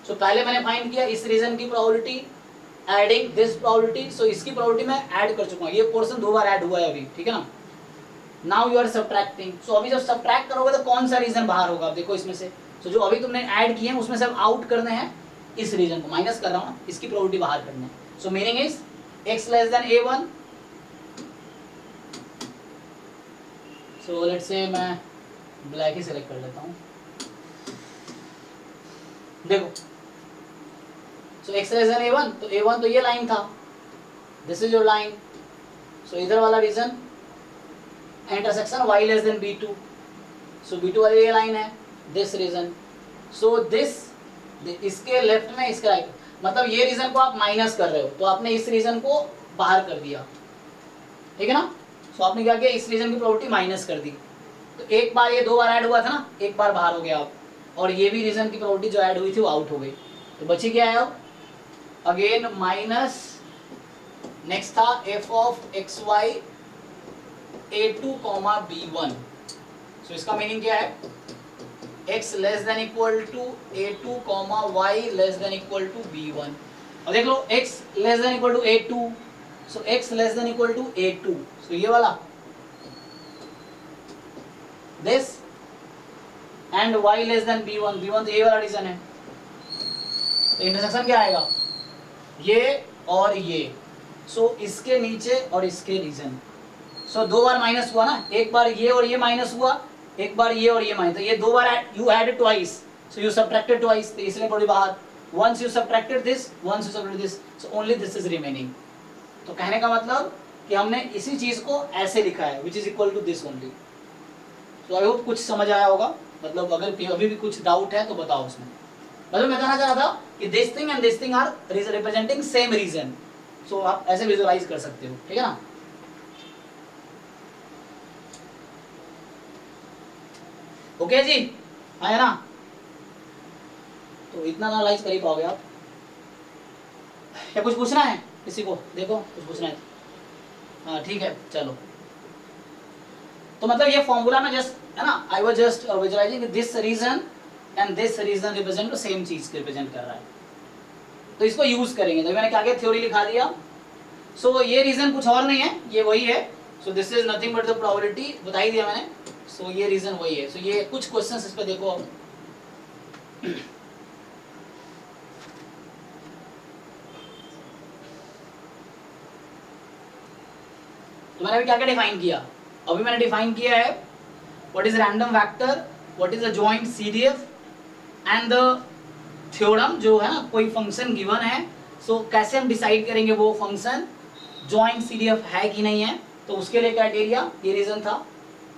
सो पहले मैंने फाइंड किया इस रीजन की प्रोबेबिलिटी एडिंग दिस प्रोबेबिलिटी, सो इसकी प्रोबेबिलिटी मैं ऐड कर चुका हूं, ये पोर्शन 2 बार ऐड हुआ है अभी, ठीक है ना। नाउ यू आर सब्ट्रैक्टिंग, सो अभी जब सब्ट्रैक्ट करोगे तो कौन सा रीजन बाहर होगा, देखो इसमें से, सो जो अभी तुमने ऐड किए हैं उसमें से अब आउट करने हैं, इस रीजन को माइनस कर रहा हूं ना, इसकी प्रोबेबिलिटी बाहर करनी है, सो meaning is x less then A1, so let's से मैं ब्लैक ही सिलेक्ट कर लेता हूं, देखो, सो x लेस देन A1, तो A1 तो ये लाइन था, this is your line, so इधर वाला region intersection y less than B2, so B2 वाली ये लाइन है, दिस रीजन, सो दिस इसके लेफ्ट में इसका राइट, मतलब ये रीजन को आप माइनस कर रहे हो, तो आपने इस रीजन को बाहर कर दिया, ठीक है ना। सो आपने क्या किया, इस रीजन की प्रोबेबिलिटी माइनस कर दी, तो एक बार ये 2 बार ऐड हुआ था ना, एक बार बाहर हो गया आप, और ये भी रीजन की प्रोबेबिलिटी जो ऐड हुई थी वो आउट हो गई, तो बची क्या है अब, अगेन माइनस, नेक्स्ट था f of XY A2, B1, so इसका मीनिंग क्या है, x less than equal to A2, y less than equal to B1, और देख लो x less than equal to A2, so x less than equal to A2, so ये वाला this and y less than B1, B1 तो ये वाला reason है, तो इंटरसेक्शन क्या आएगा, ये और ये, सो इसके नीचे और इसके रीजन, सो 2 बार माइनस हुआ ना, एक बार ये और ये माइनस हुआ, एक बार ये और ये माइनस, तो ये 2 बार you added twice, so you subtracted twice, तो इसलिए पड़ी बाहर, once you subtracted this, once you subtracted this, so only this is remaining. तो कहने का मतलब कि हमने इसी चीज को ऐसे लिखा है, which is equal to this only. तो आई होप कुछ समझ आया होगा, मतलब अगर अभी भी कुछ डाउट है तो बताओ उसमें। मतलब मैं कहना चाह रहा था कि this thing and this thing are representing same region, so आप ऐसे विजुअलाइज कर सकते हो, ठीक है ना। ओके जी, आया ना, तो इतना एनालाइज कर ही पाओगे आप। क्या कुछ पूछना है किसी को, देखो कुछ पूछना है, हाँ ठीक है चलो। तो मतलब ये फॉर्मूला में जस्ट है ना, I was just visualizing this region and this region represent same चीज के रिप्रेजेंट कर रहा है, तो इसको यूज करेंगे। तो मैंने क्या किया, थ्योरी लिखा दिया, सो ये रीजन कुछ और नहीं है, ये वही है, so this is nothing but the probability, बता ही दिया मैंने, सो ये रीजन वही है। सो ये कुछ क्वेश्चंस इस पे देखो अब, तो मैंने अभी क्या क्या डिफाइन किया, अभी मैंने डिफाइन किया है what is random vector, what is the joint CDF and the theorem, जो है ना कोई फंक्शन गिवन है, सो कैसे हम डिसाइड करेंगे वो फंक्शन जॉइंट CDF है कि नहीं है, तो उसके लिए क्राइटेरिया ये रीजन था।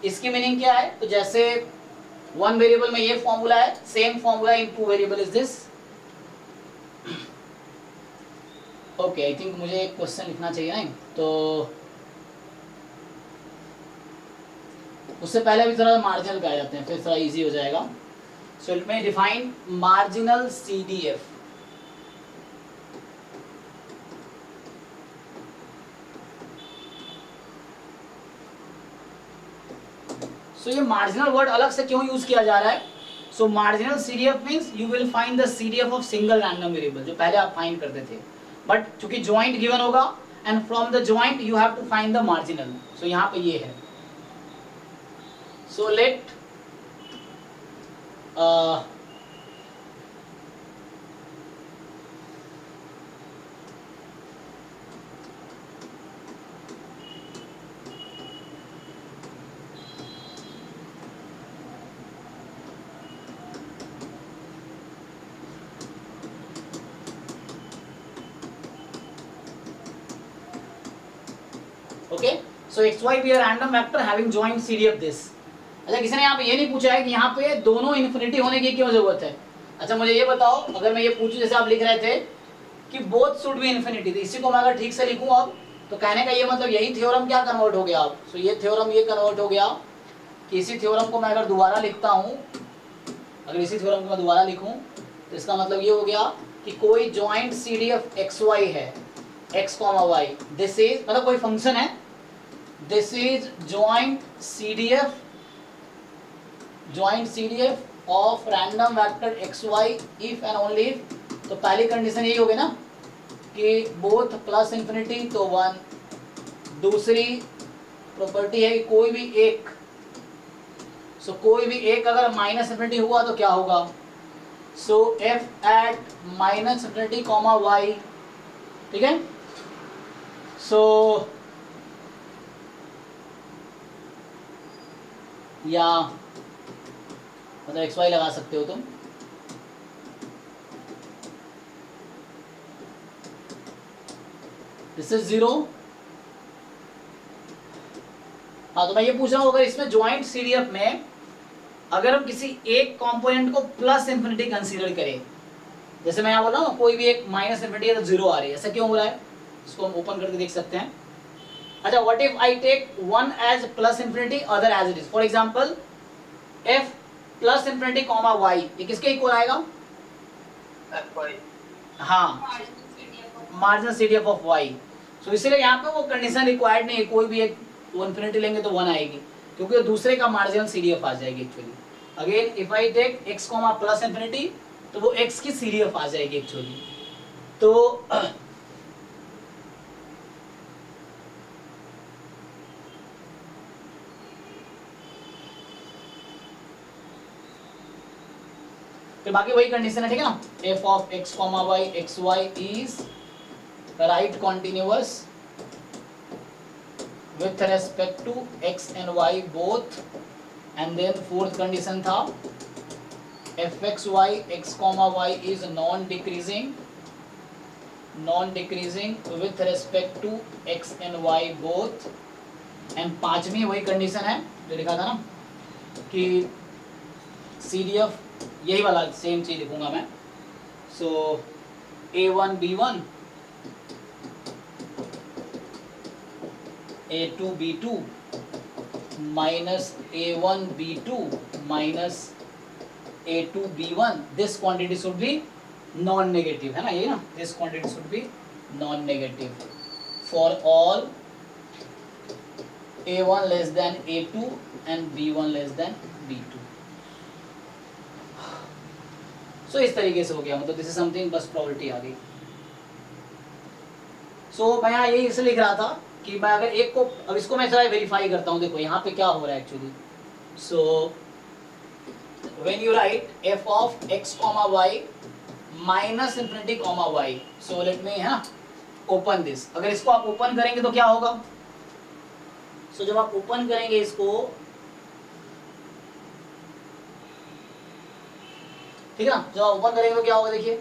इसकी मीनिंग क्या है, तो जैसे 1 वेरिएबल में ये फॉर्मूला है, same formula in 2 variable is this. Okay, I think मुझे एक क्वेश्चन लिखना चाहिए नहीं, तो उससे पहले भी थोड़ा मार्जिनल पे आ जाते हैं, फिर थोड़ा इजी हो जाएगा. So let me define marginal CDF. सो ये मार्जिनल वर्ड अलग से क्यों यूज किया जा रहा है? So marginal CDF means you will find the CDF of single random variable, जो पहले आप फाइंड करते थे, बट चूंकि ज्वाइंट गिवन होगा and from the joint you have to find the marginal. So यहाँ पे ये है. So let okay. So XY be a random vector having joint CDF this. अच्छा, किसी ने यहाँ पे ये नहीं पूछा है कि यहाँ पे दोनों इन्फिनिटी होने की क्यों जरूरत है. अच्छा मुझे ये बताओ, अगर मैं ये पूछूं जैसे आप लिख रहे थे कि बोथ शुड बी इन्फिनिटी, तो इसी को मैं अगर ठीक से लिखूं अब, तो कहने का ये मतलब यही थ्योरम क्या कन्वर्ट हो गया अब. सो ये थ्योरम ये कन्वर्ट हो गया कि इसी थ्योरम को मैं अगर दोबारा लिखता हूँ, अगर इसी थ्योरम को मैं दोबारा लिखूँ तो इसका मतलब ये हो गया कि कोई जॉइंट CDF XY है, x, y, दिस इज मतलब कोई फंक्शन है, this is joint CDF of random vector XY if and only if. तो पहली कंडीशन यही होगी ना कि बोथ प्लस इंफिनिटी तो 1. दूसरी प्रॉपर्टी है कि कोई भी एक, सो कोई भी एक अगर माइनस इंफिनिटी हुआ तो क्या होगा. So f at minus infinity comma y. ठीक है. सो या मतलब XY लगा सकते हो तुम. This is 0. हाँ, तो मैं ये पूछ रहा हूँ अगर इसमें ज्वाइंट CDF में अगर हम किसी एक कंपोनेंट को प्लस इंफिनिटी कंसीडर करें, जैसे मैं यहाँ बोल रहा हूँ कोई भी एक माइनस इंफिनिटी है तो 0 आ रही है, ऐसा क्यों हो रहा है? इसको हम ओपन करके देख सकते हैं. अच्छा, what if I take one as plus infinity, other as it is. For example f plus infinity comma y, ये किसके इक्वल आएगा?
FY.
हाँ, marginal CDF of y. So इसलिए यहाँ पे वो कंडीशन रिक्वायर्ड नहीं है, कोई भी एक इंफिनिटी लेंगे तो 1 आएगी, क्योंकि दूसरे का मार्जिनल CDF आ जाएगी actually. Again if I take x comma plus infinity, तो वो x की CDF आ जाएगी एक्चुअली. तो फिर बाकी वही कंडीशन है, ठीक है ना. f of x comma y xy is right continuous with respect to x and y both. And then fourth condition था fxy x comma y is non decreasing with respect to x and y both. And पांचवी वही condition है जो लिखा था ना कि CDF, यही वाला सेम चीज लिखूंगा मैं. सो A1 B1 A2 B2 minus A1 B2 minus A2 B1. This quantity should be non negative, है ना ये ना. This quantity should be non negative for all A1 less than A2 and B1 less than B2. सो इस तरीके से हो गया, मतलब दिस इज समथिंग, बस प्रॉपर्टी आ गई. सो मैं यहाँ यही इसलिए लिख रहा था कि मैं अगर एक को, अब इसको मैं थोड़ा वेरीफाई करता हूँ. देखो यहाँ पे क्या हो रहा है actually. So when you right f of x comma y minus infinity comma y, so let me, है ना, ओपन दिस. अगर इसको आप ओपन करेंगे तो क्या होगा? सो जब आप ओपन करेंगे इसको, ठीक है ना, जब आप ओपन करेंगे तो क्या होगा? देखिए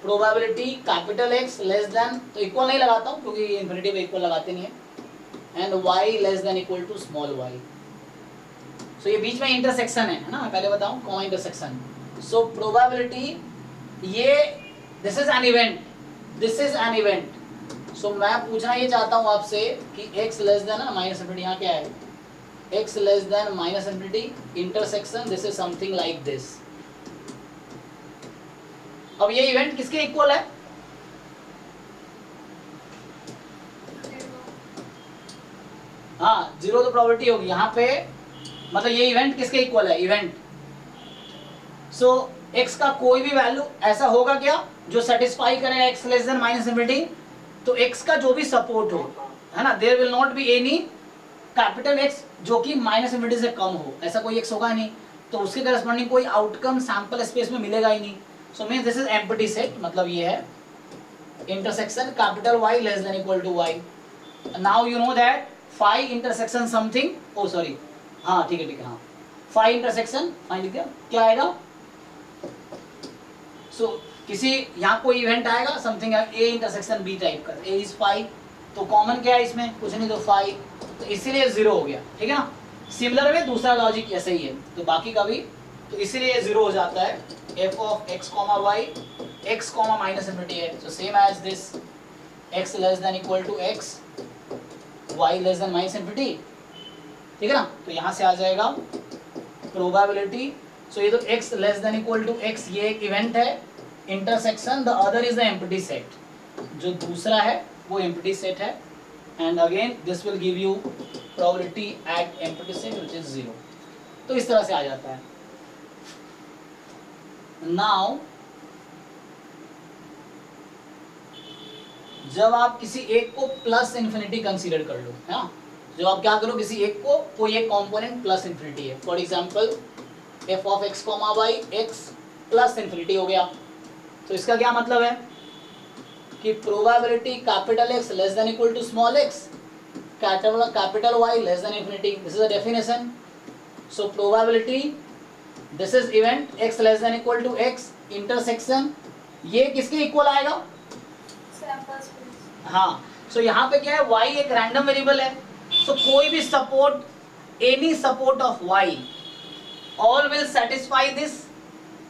probability capital X less then, तो इक्वल नहीं लगाता हूँ क्योंकि इन्फिनिटी में इक्वल लगाते नहीं है, and y less than equal to small y. So ये बीच में इंटरसेक्शन है ना, मैं पहले बताऊँ कौन इंटरसेक्शन. सो प्रोबेबिलिटी, ये this is an event, this is an event. So मैं पूछना ये चाहता हूँ आपसे कि x लेस देन ना माइनस इंफिनिटी, यहाँ क्या है x less than minus infinity intersection this is something like this. अब ये इवेंट किसके इक्वल है? हाँ, जीरो तो प्रोबेबिलिटी होगी यहाँ पे, मतलब ये इवेंट किसके इक्वल है? इवेंट सो x का कोई भी वैल्यू ऐसा होगा क्या जो सेटिस्फाई करेगा x less than minus infinity, तो x का जो भी सपोर्ट हो, है ना, there will not be any capital X जो कि माइनस इन्फिनिटी से कम हो, ऐसा कोई x होगा नहीं, तो उसके करस्पॉन्डिंग कोई आउटकम सैंपल स्पेस में मिलेगा ही नहीं. So means this is empty set, मतलब ये है intersection capital Y less than equal to Y. Now you know that phi intersection something, oh sorry, हाँ ठीक है, हाँ फाई इंटरसेक्शन फाइन लिख दिया, क्या आएगा? सो किसी यहाँ कोई इवेंट आएगा something A intersection B type का, A इज फाई, तो कॉमन क्या है इसमें? कुछ नहीं, तो फाई, तो इसीलिए जीरो हो गया, ठीक है ना. सिमिलर वे दूसरा लॉजिक ऐसे ही है, तो बाकी का भी, तो इसीलिए जीरो हो जाता है. f of x, y x, minus infinity है, so same as this x less than equal to x, y less than minus infinity, ठीक है ना. तो यहाँ से आ जाएगा प्रोबेबिलिटी. सो ये तो x less than equal to x ये एक इवेंट है, intersection, the other is the empty set, जो दूसरा है वो एम्प्टी सेट है, and again this will give you probability at empty set which is zero. तो इस तरह से आ जाता है. नाउ जब आप किसी एक को प्लस इन्फिनिटी कंसीडर कर लो, है ना, जब आप क्या करो, किसी एक को कोई एक कंपोनेंट प्लस इन्फिनिटी है, for example f of x, y x plus infinity हो गया, तो इसका क्या मतलब है कि probability capital X less than equal to small x capital Y less than infinity, this is the definition. So probability, this is event x less than equal to x intersection, ये किसके इक्वल आएगा?
Sample space.
हाँ, so यहाँ पे क्या है, y एक random variable है, सो कोई भी support, any support of y all will satisfy this.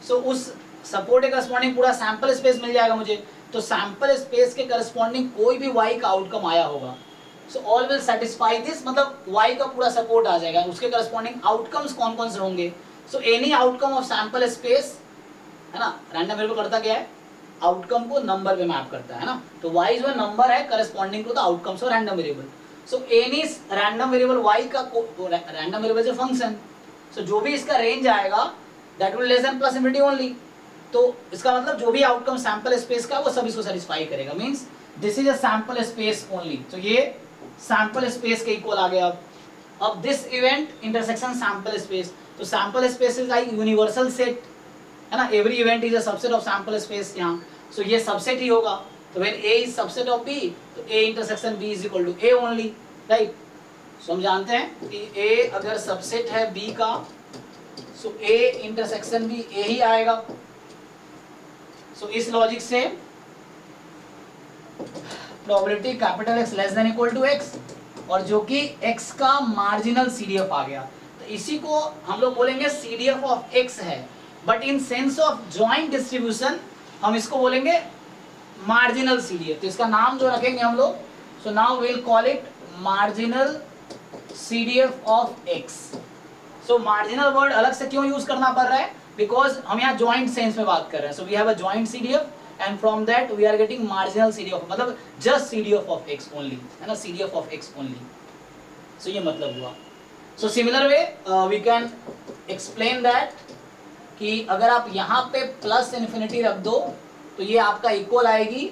So उस सपोर्ट के करस्पॉन्डिंग पूरा सैंपल स्पेस मिल जाएगा मुझे, तो सैंपल स्पेस के करस्पॉन्डिंग कोई भी y का आउटकम आया होगा, so all will satisfy this, मतलब y का पूरा सपोर्ट आ जाएगा, उसके करस्पॉन्डिंग आउटकम्स कौन कौन से होंगे? So any outcome of sample space, है ना, रैंडम वेरिएबल करता क्या है, आउटकम को नंबर पे मैप करता है ना, तो y जो नंबर है corresponding to the outcomes of random variable. So any random variable y का random variable is a function, so जो भी इसका रेंज आएगा that will less than plus infinity only, तो इसका मतलब जो भी आउटकम सैंपल स्पेस का वो सब इसको सेटिस्फाई करेगा, means this is a sample space only. तो ये सैंपल स्पेस के इक्वल आ गया. अब this event intersection sample space, तो sample space is like universal set, है ना, every event is a subset of sample space यहाँ, सो ये सबसेट ही होगा. तो when A is subset of B, तो A intersection B is equal to A only, right. So हम जानते हैं कि A अगर सबसेट है B का, सो A इंटरसेक्शन भी A ही आएगा. सो इस लॉजिक से probability capital X less than equal to X, और जो कि X का मार्जिनल CDF आ गया, तो इसी को हम लोग बोलेंगे CDF ऑफ X है, but in sense of joint distribution हम इसको बोलेंगे मार्जिनल CDF. तो इसका नाम जो रखेंगे हम लोग, so now will call it marginal CDF of X. So marginal word अलग से क्यों यूज करना पड़ रहा है, बिकॉज हम यहाँ जॉइंट सेंस में बात कर रहे हैं. So we have a joint CDF and from that we are getting marginal CDF, मतलब just CDF of X only, है ना, CDF of X only. So ये मतलब हुआ. सो similar way we can explain that कि अगर आप यहाँ पे प्लस इन्फिनिटी रख दो तो ये आपका इक्वल आएगी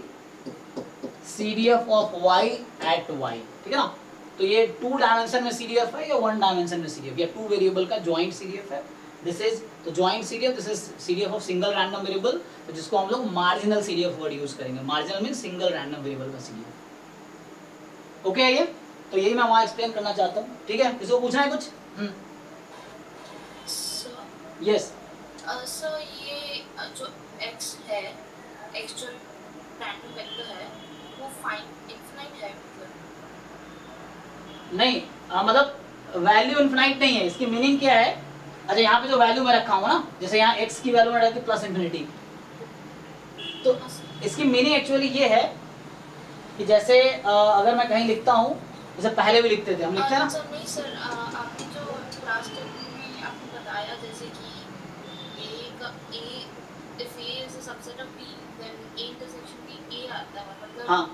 CDF of Y at Y, ठीक है ना. तो ये 2 डायमेंशन में CDF है या 1 डायमेंशन में CDF, या 2 वेरिएबल का जॉइंट CDF है. दिस इज तो joint CDF, this is CDF of single random variable, तो जिसको हम लोग मार्जिनल CDF वर्ड यूज करेंगे. Marginal mean single random variable का CDF. ओके है ये, तो यही मैं वहाँ एक्सप्लेन करना चाहता हूँ, ठीक है. किसी को पूछना है कुछ? यस.
सर ये जो x है, x जो रैंडम वेक्टर है वो इनफाइनाइट है मतलब?
नहीं, मतलब वैल्यू इनफिनाइट नहीं है. इसकी मीनिंग क्या है, अच्छा यहाँ पे जो वैल्यू मैं रखा हूँ ना, जैसे यहाँ x की वैल्यू में रखी प्लस इन्फिनिटी, तो इसकी मीनिंग एक्चुअली ये है कि जैसे अगर मैं कहीं लिखता हूँ, जैसे पहले भी लिखते थे हम, लिखते हैं ना.
नहीं सर, आपने जो बताया जैसे कि if A is a subset of B, then A intersection B A आता है मतलब
हाँ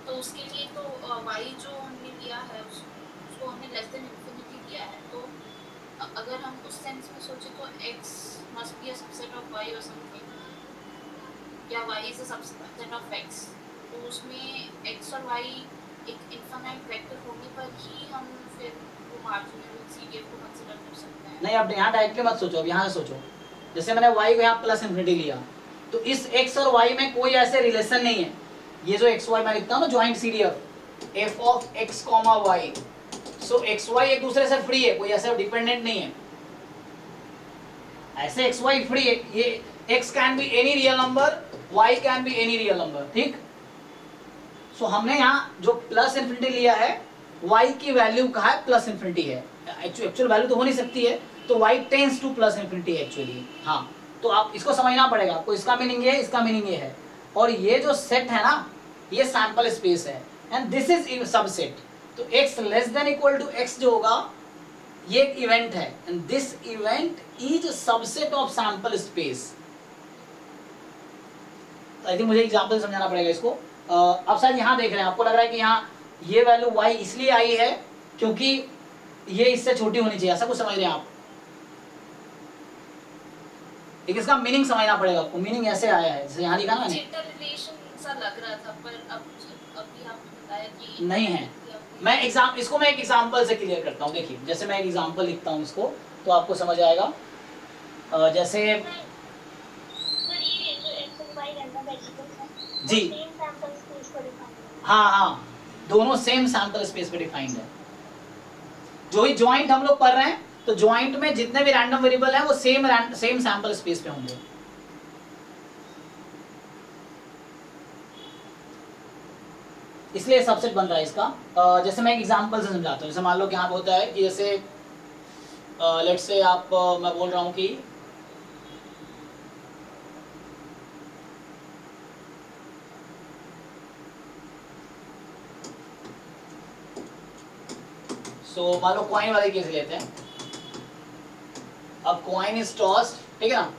तो उसके लिए तो y जो हमने लिया है उसको हमने लेस देन इन्फिनिटी लिया है, तो अगर हम उस सेंस में सोचे तो x must be a subset of y or something, या y is a subset of x, तो उसमें x और y एक इनफाइनाइट वेक्टर होने पर ही हम फिर वो मार्जिनल CDF को कंसीडर कर सकते हैं।
नहीं, आप यहाँ डायरेक्टली मत सोचो, अब यहाँ से सोचो। जैसे मैंने y को यहाँ प्लस इन्फिनिटी लिया, तो इस x और y में कोई ऐसे रिलेशन नहीं है। ये जो x y मैं लिखता हूँ ना joint CDF f of x, y, so x y एक दूसरे से फ्री है, कोई ऐसा डिपेंडेंट नहीं है। ऐसे x y फ्री है, ये x can be any real number, y can be any real number, ठीक। सो हमने यहाँ जो प्लस इन्फिनिटी लिया है, y की वैल्यू कहा है प्लस इन्फिनिटी है, एक्चुअल वैल्यू तो हो नहीं सकती है, तो y tends two plus infinity actually. हाँ, तो आप इसको समझना पड़ेगा आपको, इसका मीनिंग ये है, इसका मीनिंग ये है, और ये जो सेट है ना, ये सैंपल स्पेस है, एंड दिस इज सबसेट। तो x less than equal to x जो होगा, ये एक इवेंट है, and this event is subset of sample space. I think मुझे एग्जांपल समझाना पड़ेगा इसको। अब शायद यहाँ देख रहे हैं, आपको लग रहा है कि यहाँ ये वैल्यू y इसलिए आई है क्योंकि ये इससे छोटी होनी चाहिए, ऐसा कुछ समझ रहे हैं आप? एक इसका मीनिंग समझना पड़ेगा आपको, मीनिंग ऐसे आया है, जैसे यहाँ लिखा ना मैंने,
इंटररिलेशन सा लग रहा था, पर अभी आपने बताया कि
नहीं है। मैं इसको मैं एक एग्जांपल से क्लियर करता हूँ। देखिए, जैसे मैं एक एग्जांपल लिखता हूँ इसको, तो आपको समझ आएगा। जैसे जी, हाँ हाँ, दोनों सेम सैंपल स्पेस पे डिफाइंड है। जो ही ज्वाइंट हम लोग पढ़ रहे हैं, तो ज्वाइंट में जितने भी रैंडम वेरिएबल हैं वो सेम सैंपल स्पेस पे होंगे। इसलिए सबसेट बन रहा है इसका। जैसे मैं एक एग्जांपल से समझाता हूँ। जैसे मान लो कि यहाँ पे होता है कि जैसे लेट्स से आप मैं बोल रहा हूँ कि मान लो कॉइन वाले केस लेते हैं। अब कॉइन इज टॉस्ड, ठीक है ना,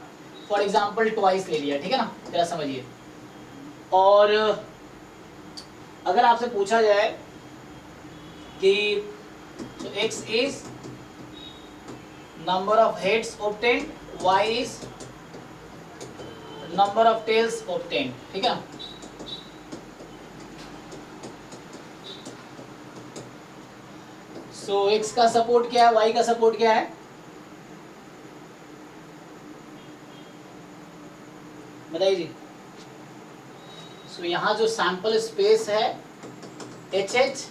फॉर एग्जांपल ट्वाइस ले लिया, ठीक है ना, जरा समझिए। और अगर आपसे पूछा जाए कि x is number of heads obtained, y is number of tails obtained, ठीक है ना। सो x का सपोर्ट क्या है, y का सपोर्ट क्या है? बताइए जी। सो यहाँ जो सैंपल स्पेस है HH,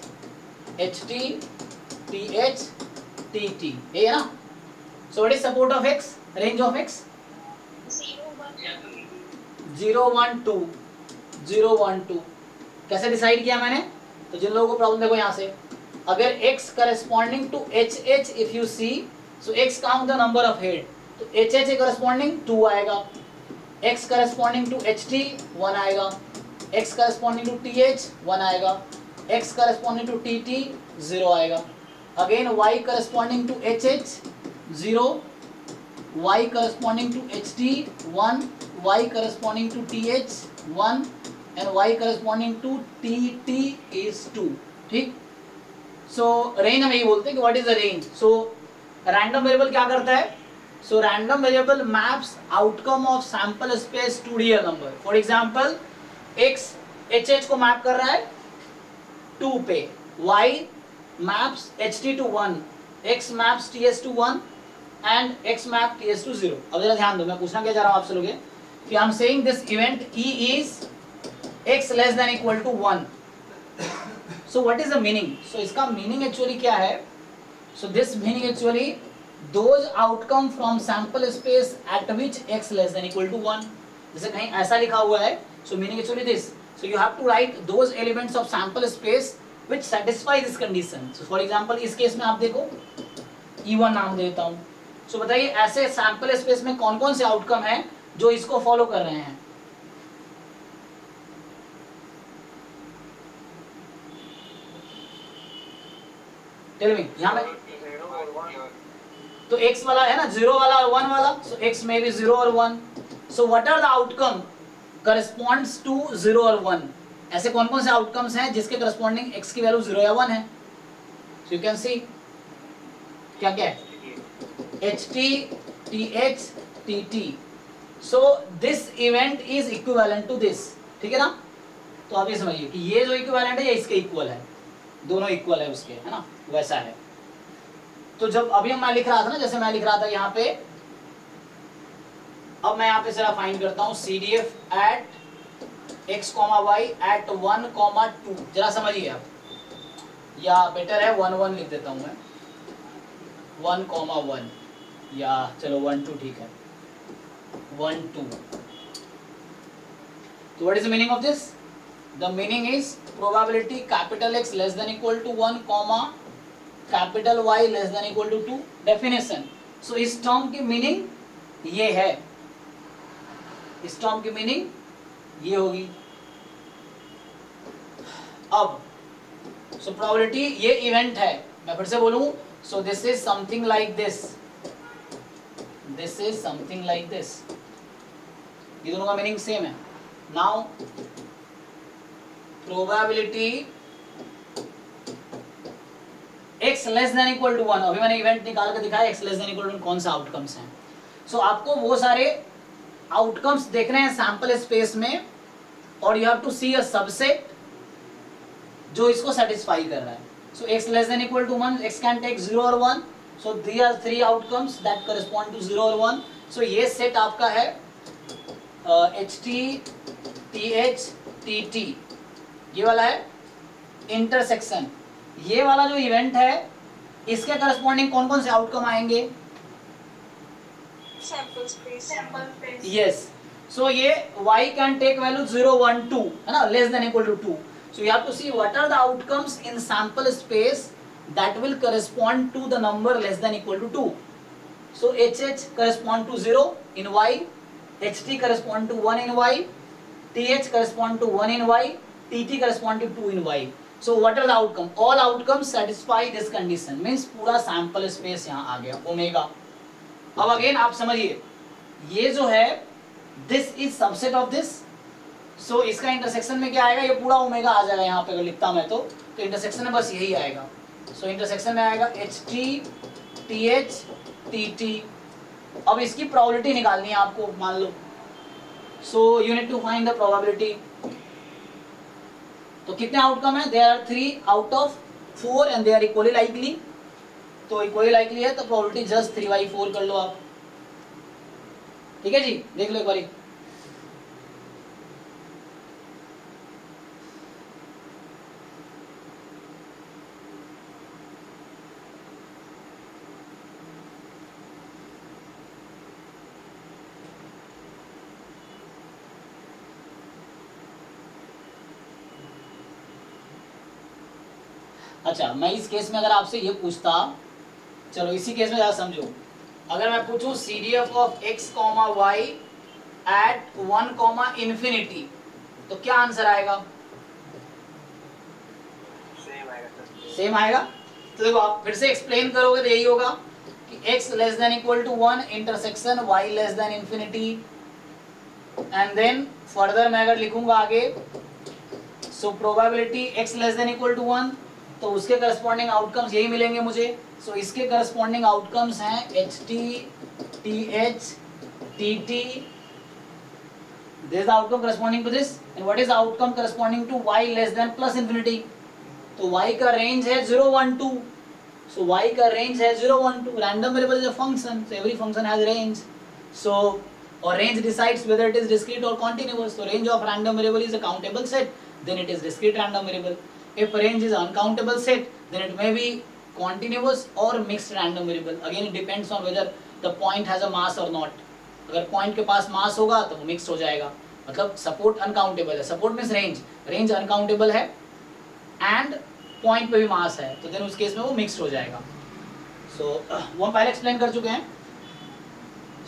HT, TH, TT, ये है ना। सो what is support of x, range of x? 0 1 2, 0 1 2। कैसे डिसाइड किया मैंने? तो जिन लोगों को प्रॉब्लम, देखो यहाँ से, अगर x corresponding to HH if you see, so x count the number of head, तो HH corresponding 2 आएगा, x corresponding to HT 1 आएगा, x corresponding to TH 1 आएगा, x corresponding to TT 0 आएगा, again y corresponding to HH 0, y corresponding to HT 1, y corresponding to TH 1 and y corresponding to TT is 2, ठीक। सो range हम यही बोलते हैं कि what is the range. So random variable क्या करता है? So random variable maps outcome of sample space to real number. For example x HH को मैप कर रहा है 2 पे, y maps HT to 1, x maps TS to 1 and x map TS to 0। अब जरा ध्यान दो, मैं पूछना क्या चाह रहा हूँ आपसे लोग कि I am saying this event E is x less than equal to 1। So what is the meaning? So इसका meaning actually क्या है? So this meaning actually those outcome from sample space at which x less than equal to 1. जैसे कहीं ऐसा लिखा हुआ है, so meaning actually this. So you have to write those elements of sample space which satisfy this condition. So for example इस case में आप देखो E1 नाम देता हूँ। So बताइए ऐसे sample space में कौन कौन से outcome हैं जो इसको follow कर रहे हैं? Tell me, यहाँ में तो x वाला है ना 0 वाला और 1 वाला, सो x में भी 0 और 1. So what are the outcome corresponds to 0 और 1. ऐसे कौन कौन से आउटकम्स हैं जिसके करस्पॉन्डिंग x की वैल्यू 0 या 1 है? सो यू कैन सी क्या क्या है, ht, th, tt. So this event is equivalent to this. ठीक है ना? तो आप ये समझिए कि ये जो इक्विवेलेंट है ये इसके इक्वल है, दोनों इक्वल है उसके, है ना, वैसा है. तो जब अभी मैं लिख रहा था ना, जैसे मैं लिख रहा था यहाँ पे, अब मैं यहाँ पे जरा फाइंड करता हूँ CDF at x, y at 1, 2. जरा समझिए आप, या बेटर है 1, 1 लिख देता हूँ मैं, 1, 1, या चलो 1, 2 ठीक है, 1, 2. So what is the meaning of this? The meaning is probability capital X less than equal to 1, capital Y less than equal to 2. Definition. So इस टर्म की मीनिंग ये है, इस टर्म की मीनिंग ये होगी. अब सो प्रोबेबिलिटी ये इवेंट है, मैं फिर से बोलूं, so this is something like this, this is something like this. ये दोनों का मीनिंग सेम है. Now probability x less than equal to 1, अभी मैंने इवेंट निकाल के दिखाया x less than equal to कौन सा आउटकम्स हैं. सो आपको वो सारे आउटकम्स देखने हैं सैंपल स्पेस में, और you have to see a subset जो इसको सेटिस्फाई कर रहा है. So x less than equal to 1, x can take 0 और 1. So these are 3 outcomes that correspond to 0 और 1. सो ये सेट आपका है ht, th, tt. ये वाला है इंटरसेक्शन. ये वाला जो इवेंट है इसके करस्पॉन्डिंग कौन कौन से आउटकम आएंगे?
Sample space.
यस. सो ये y कैन टेक वैल्यू 0, 1, 2, है ना, less than equal to 2. So you have to see what are the outcomes in sample space that will correspond to the number less than equal to 2. सो hh correspond to 0 in y, ht correspond to 1 in y, th correspond to 1 in y, tt correspond to 2 in y. So what are the outcome? All outcomes satisfy this condition. Means पूरा sample space यहाँ आ गया omega. अब again आप समझिए, ये जो है this is subset of this. So इसका इंटरसेक्शन में क्या आएगा, ये पूरा ओमेगा आ जाएगा यहाँ पे अगर लिखता मैं तो इंटरसेक्शन में बस यही आएगा. सो इंटरसेक्शन में आएगा ht, th, tt. अब इसकी प्रोबेबिलिटी निकालनी है आपको, मान लो. So you need to find the probability. तो कितने आउटकम है? There are 3 out of 4 and they are equally likely. तो इक्वली लाइकली है तो प्रोबेबिलिटी जस्ट 3/4 कर लो आप. ठीक है जी, देख लो एक बारी. अच्छा, मैं इस केस में अगर आपसे ये पूछता, चलो इसी केस में ज़्यादा समझो, अगर मैं पूछूं CDF of x, y at 1, infinity, तो क्या आंसर आएगा? सेम आएगा. तो देखो आप फिर से एक्सप्लेन करोगे तो यही होगा कि x less than equal to 1 intersection y less than infinity. And then further मैं अगर लिखूंगा आगे, so probability x less than equal to 1, तो उसके करस्पॉन्डिंग आउटकम्स यही मिलेंगे मुझे. सो इसके करस्पॉन्डिंग आउटकम्स हैं ht, th, tt. This is the outcome corresponding to this. And what is the outcome corresponding to y less than plus infinity? तो y का रेंज है 0, 1, 2. सो y का रेंज है 0, 1, 2. Random variable is a function, so every function has range. So और range decides whether it is discrete और continuous. तो range of random variable is a countable set, then it is discrete random variable. If range is uncountable set, then it may be continuous or mixed random variable. Again, it depends on whether the point has a mass or not. अगर point के पास mass होगा तो वो mixed हो जाएगा. मतलब support uncountable है. Support means range. Range uncountable है and point पे भी mass है. तो then उस केस में वो mixed हो जाएगा. So वो हम पहले explain कर चुके हैं.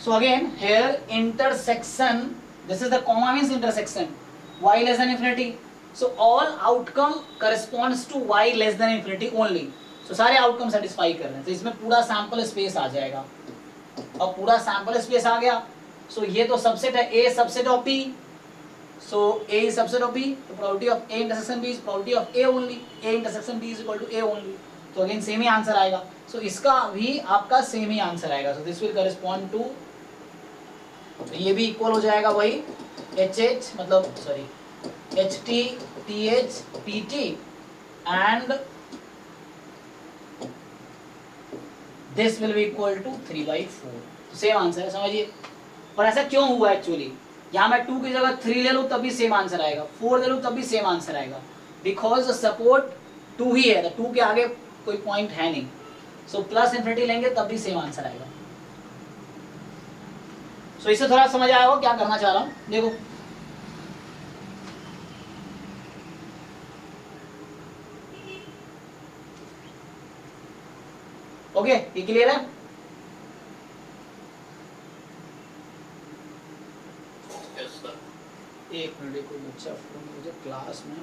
So again here intersection. This is the comma means intersection. Y less than infinity. So all outcome corresponds to y less than infinity only. सो सारे आउटकम सेटिस्फाई कर रहे हैं, तो इसमें पूरा सैंपल स्पेस आ जाएगा। और पूरा सैंपल स्पेस आ गया, सो ये तो सबसेट है, A subset of B, so A is subset of B, तो probability of A intersection B is probability of A only, A intersection B is equal to A only, तो again same ही answer आएगा। So इसका भी आपका same ही answer आएगा, so this will correspond to, ये भी इक्वल हो जाएगा वही एच एच मतलब sorry H T T H P T and this will be equal to 3/4, same answer है, समझिए। और ऐसा क्यों हुआ एक्चुअली, यहाँ मैं 2 की जगह 3 ले लूँ तब भी सेम आंसर आएगा, 4 ले लूँ तब भी सेम आंसर आएगा, बिकॉज सपोर्ट 2 ही है, तो 2 के आगे कोई पॉइंट है नहीं, सो प्लस इन्फिनिटी लेंगे तब भी सेम आंसर आएगा। सो इससे थोड़ा समझ आया हो क्या करना चाह रहा हूँ, देखो ओके, ये क्लियर है। एक मिनट, कोई बच्चा फोन मुझे क्लास में,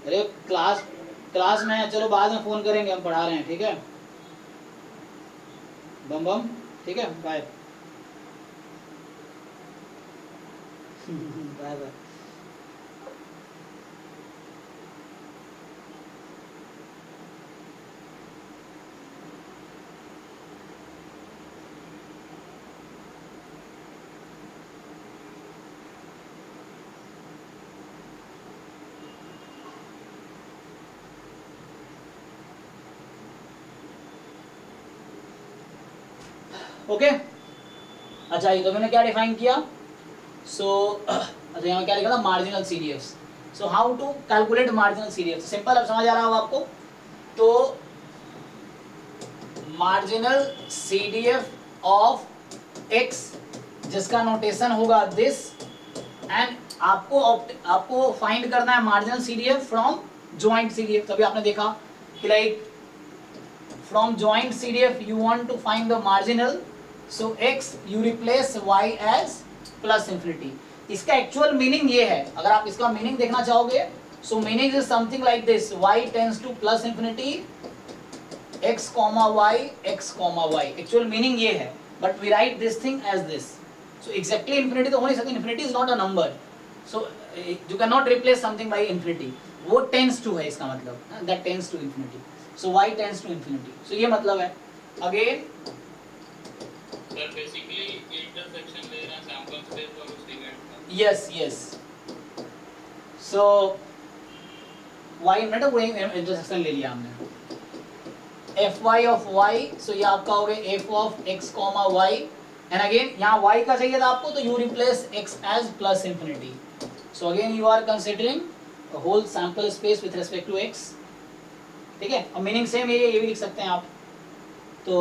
अरे क्लास में है, चलो बाद में फोन करेंगे, हम पढ़ा रहे हैं, ठीक है, बम बम, ठीक है, बाय बाय बाय। ओके अच्छा, ये तो मैंने क्या डिफाइन किया, सो अच्छा यहाँ क्या लिखा था, marginal CDF. So how to calculate marginal CDF, simple, अब समझ आ रहा होगा आपको। तो मार्जिनल सीडीएफ ऑफ एक्स जिसका नोटेशन होगा दिस, एंड आपको फाइंड करना है marginal CDF from joint CDF. तभी आपने देखा कि like from joint CDF you want to find the marginal, so x you replace y as plus infinity। इसका एक्चुअल मीनिंग ये है, अगर आप इसका मीनिंग देखना चाहोगे, so meaning is something like this, y tends to plus infinity, x comma y, actual meaning ये है, but we write this thing as this, so exactly infinity तो हो नहीं सकती, infinity is not a number, so you cannot replace something by infinity, वो tends to है इसका मतलब, that tends to infinity, so y tends to infinity, so ये मतलब है। अगेन
सर बेसिकली इंटरसेक्शन ले रहे हैं सैंपल स्पेस और उस इवेंट का,
यस सो y मतलब वही इंटरसेक्शन ले लिया हमने, fy ऑफ y, सो ये आपका हो गया f of x comma y, and again यहाँ y का चाहिए था आपको, तो you replace x as plus infinity, so again you are considering whole sample space with respect to x, ठीक है, और मीनिंग सेम ये भी लिख सकते हैं आप। तो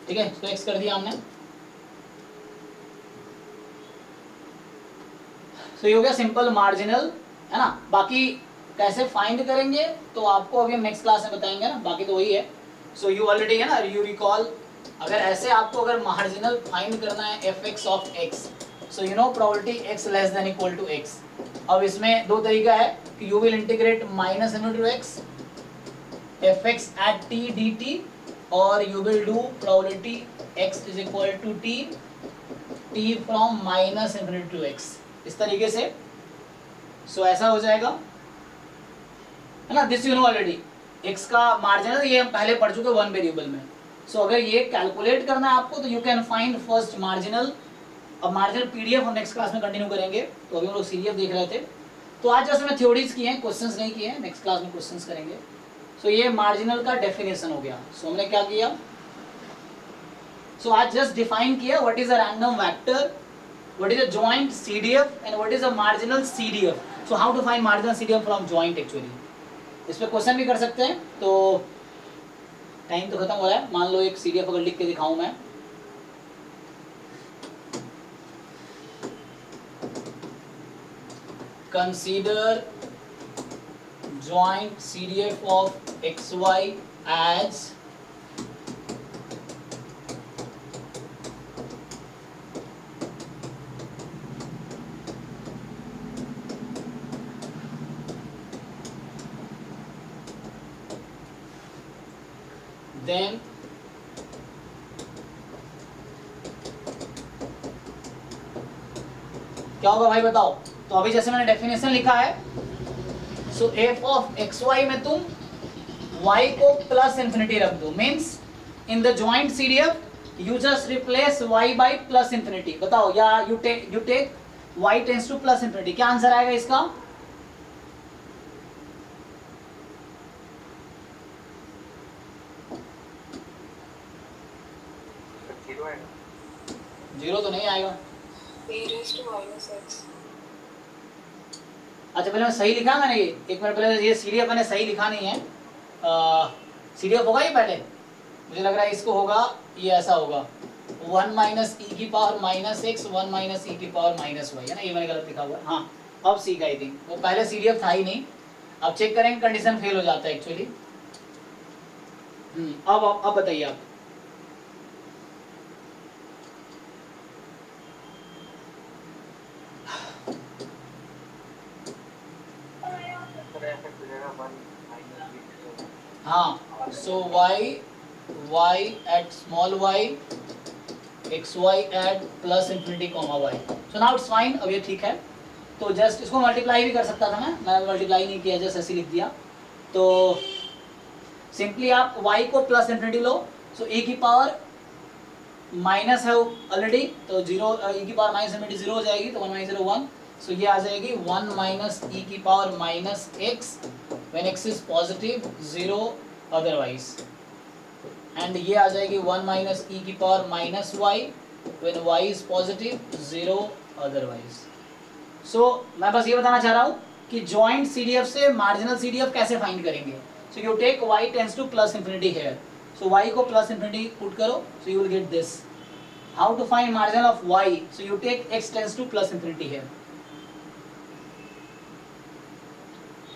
ठीक है, तो x कर दिया हमने, तो ये हो गया सिंपल मार्जिनल, है ना। बाकी कैसे फाइंड करेंगे तो आपको अभी नेक्स्ट क्लास में बताएंगे ना, बाकी तो वही है। सो यू ऑलरेडी है ना, यू रिकॉल, अगर ऐसे आपको अगर मार्जिनल फाइंड करना है F X of X, so you know probability X less than equal to X. अब इसमें दो तरीका है कि you will integrate minus into X F X at T D T, और you will do probability x is equal to t from minus infinity to x, इस तरीके से। सो ऐसा हो जाएगा, है ना, this you know already, x का मार्जिनल ये हम पहले पढ़ चुके वन वेरिएबल में। सो अगर ये कैलकुलेट करना है आपको तो you can find first marginal. अब मार्जिनल पीडीएफ हम नेक्स्ट क्लास में कंटिन्यू करेंगे, तो अभी हम लोग सीडीएफ देख रहे थे, तो आज जैसे मैं थ्योरीज किए हैं, क्वेश्चंस नहीं किए हैं, नेक्स्ट क्लास में क्वेश्चंस करेंगे। सो ये मार्जिनल का डेफिनेशन हो गया। सो हमने क्या किया, सो आज जस्ट डिफाइन किया what is a random vector what is a joint CDF and what is a marginal CDF. So how to find marginal CDF from joint actually. इस पे क्वेश्चन भी कर सकते हैं. तो टाइम तो खत्म हो रहा है. मान लो एक CDF अगर लिख के दिखाऊं मैं. Consider joint CDF of XY as then क्या होगा भाई बताओ. तो अभी जैसे मैंने डेफिनेशन लिखा है, सो एफ ऑफ एक्स वाई में तुम y को प्लस इंफिनिटी रख दो. Means in the joint CDF you just replace y by plus infinity. बताओ, या you take y tends to plus infinity. क्या आंसर आएगा इसका? जीरो तो नहीं आएगा. अच्छा, पहले मैं सही लिखा मैंने ये. एक मिनट पहले ये सीडीएफ मैंने सही लिखा नहीं है. सीडीएफ होगा ये पहले, मुझे लग रहा है इसको होगा, ये ऐसा होगा 1 माइनस ई की पावर माइनस एक्स 1 माइनस ई की पावर माइनस वाई, है ना. ये मैंने गलत लिखा हुआ है. हाँ, अब सीखा. आई थिंक वो पहले सीडीएफ था ही नहीं. अब चेक करेंगे, कंडीशन फेल हो जाता है एक्चुअली. अब बताइए आप. हाँ, सो y at small y, xy at plus infinity comma y. So now it's fine. अब ये ठीक है. तो जस्ट इसको मल्टीप्लाई भी कर सकता था मैं मल्टीप्लाई नहीं किया, जस्ट ऐसे लिख दिया. तो सिंपली आप y को प्लस इंफिनिटी लो. सो e की पावर माइनस है ऑलरेडी, तो जीरो, e की पावर माइनस इंफिनिटी जीरो हो जाएगी, तो 1 माइनस 0 1. सो ये आ जाएगी 1 माइनस ई की power minus x when x is positive 0 otherwise, and ये आ जाएगी 1 माइनस ई की power minus y when y is positive 0 otherwise. So मैं बस ये बताना चाह रहा हूँ कि जॉइंट CDF से मार्जिनल CDF कैसे फाइंड करेंगे. So you take y tends to plus infinity here, so y को plus infinity पुट करो, so you will get this. How to find marginal of y? So you take x tends to plus infinity here.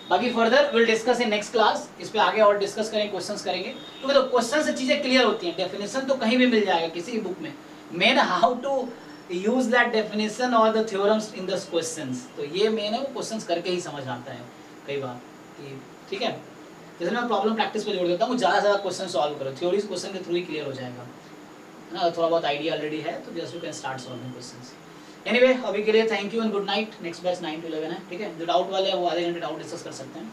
बाकी further will discuss in next class. इस पे आगे और discuss करेंगे, questions करेंगे. तो देखो, क्वेश्चन से चीजें क्लियर होती हैं. डेफिनेशन तो कहीं भी मिल जाएगा किसी भी बुक में. Main how to use that definition और the theorems in the questions. तो ये मेन है, वो क्वेश्चंस करके ही समझ आता है कई बार कि ठीक है. जैसे मैं प्रॉब्लम प्रैक्टिस पे जोड़ देता हूँ, ज़्यादा से ज़्यादा क्वेश्चन सॉल्व करो. थ्योरीज क्वेश्चन के थ्रू ही क्लियर हो जाएगा, है ना. थोड़ा बहुत आइडिया ऑलरेडी है तो just you can start solving questions. Anyway, अभी के लिए thank you and good night. Next batch 9 to 11 है, ठीक है. जो डाउट वाले हैं वो आधे घंटे डाउट डिस्कस कर सकते हैं.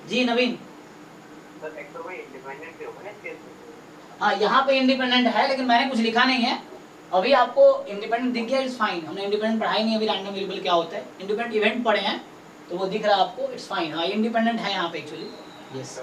जी नवीन. हाँ, यहाँ पे इंडिपेंडेंट है, लेकिन मैंने कुछ लिखा नहीं है. अभी आपको इंडिपेंडेंट दिख गया, इट्स फाइन. हमने इंडिपेंडेंट पढ़ाई नहीं अभी. रैंडम वेरिएबल क्या होता है, इंडिपेंडेंट इवेंट पढ़े हैं तो वो दिख रहा है आपको, इट्स फाइन. हाँ, इंडिपेंडेंट है यहाँ पे एक्चुअली. यस.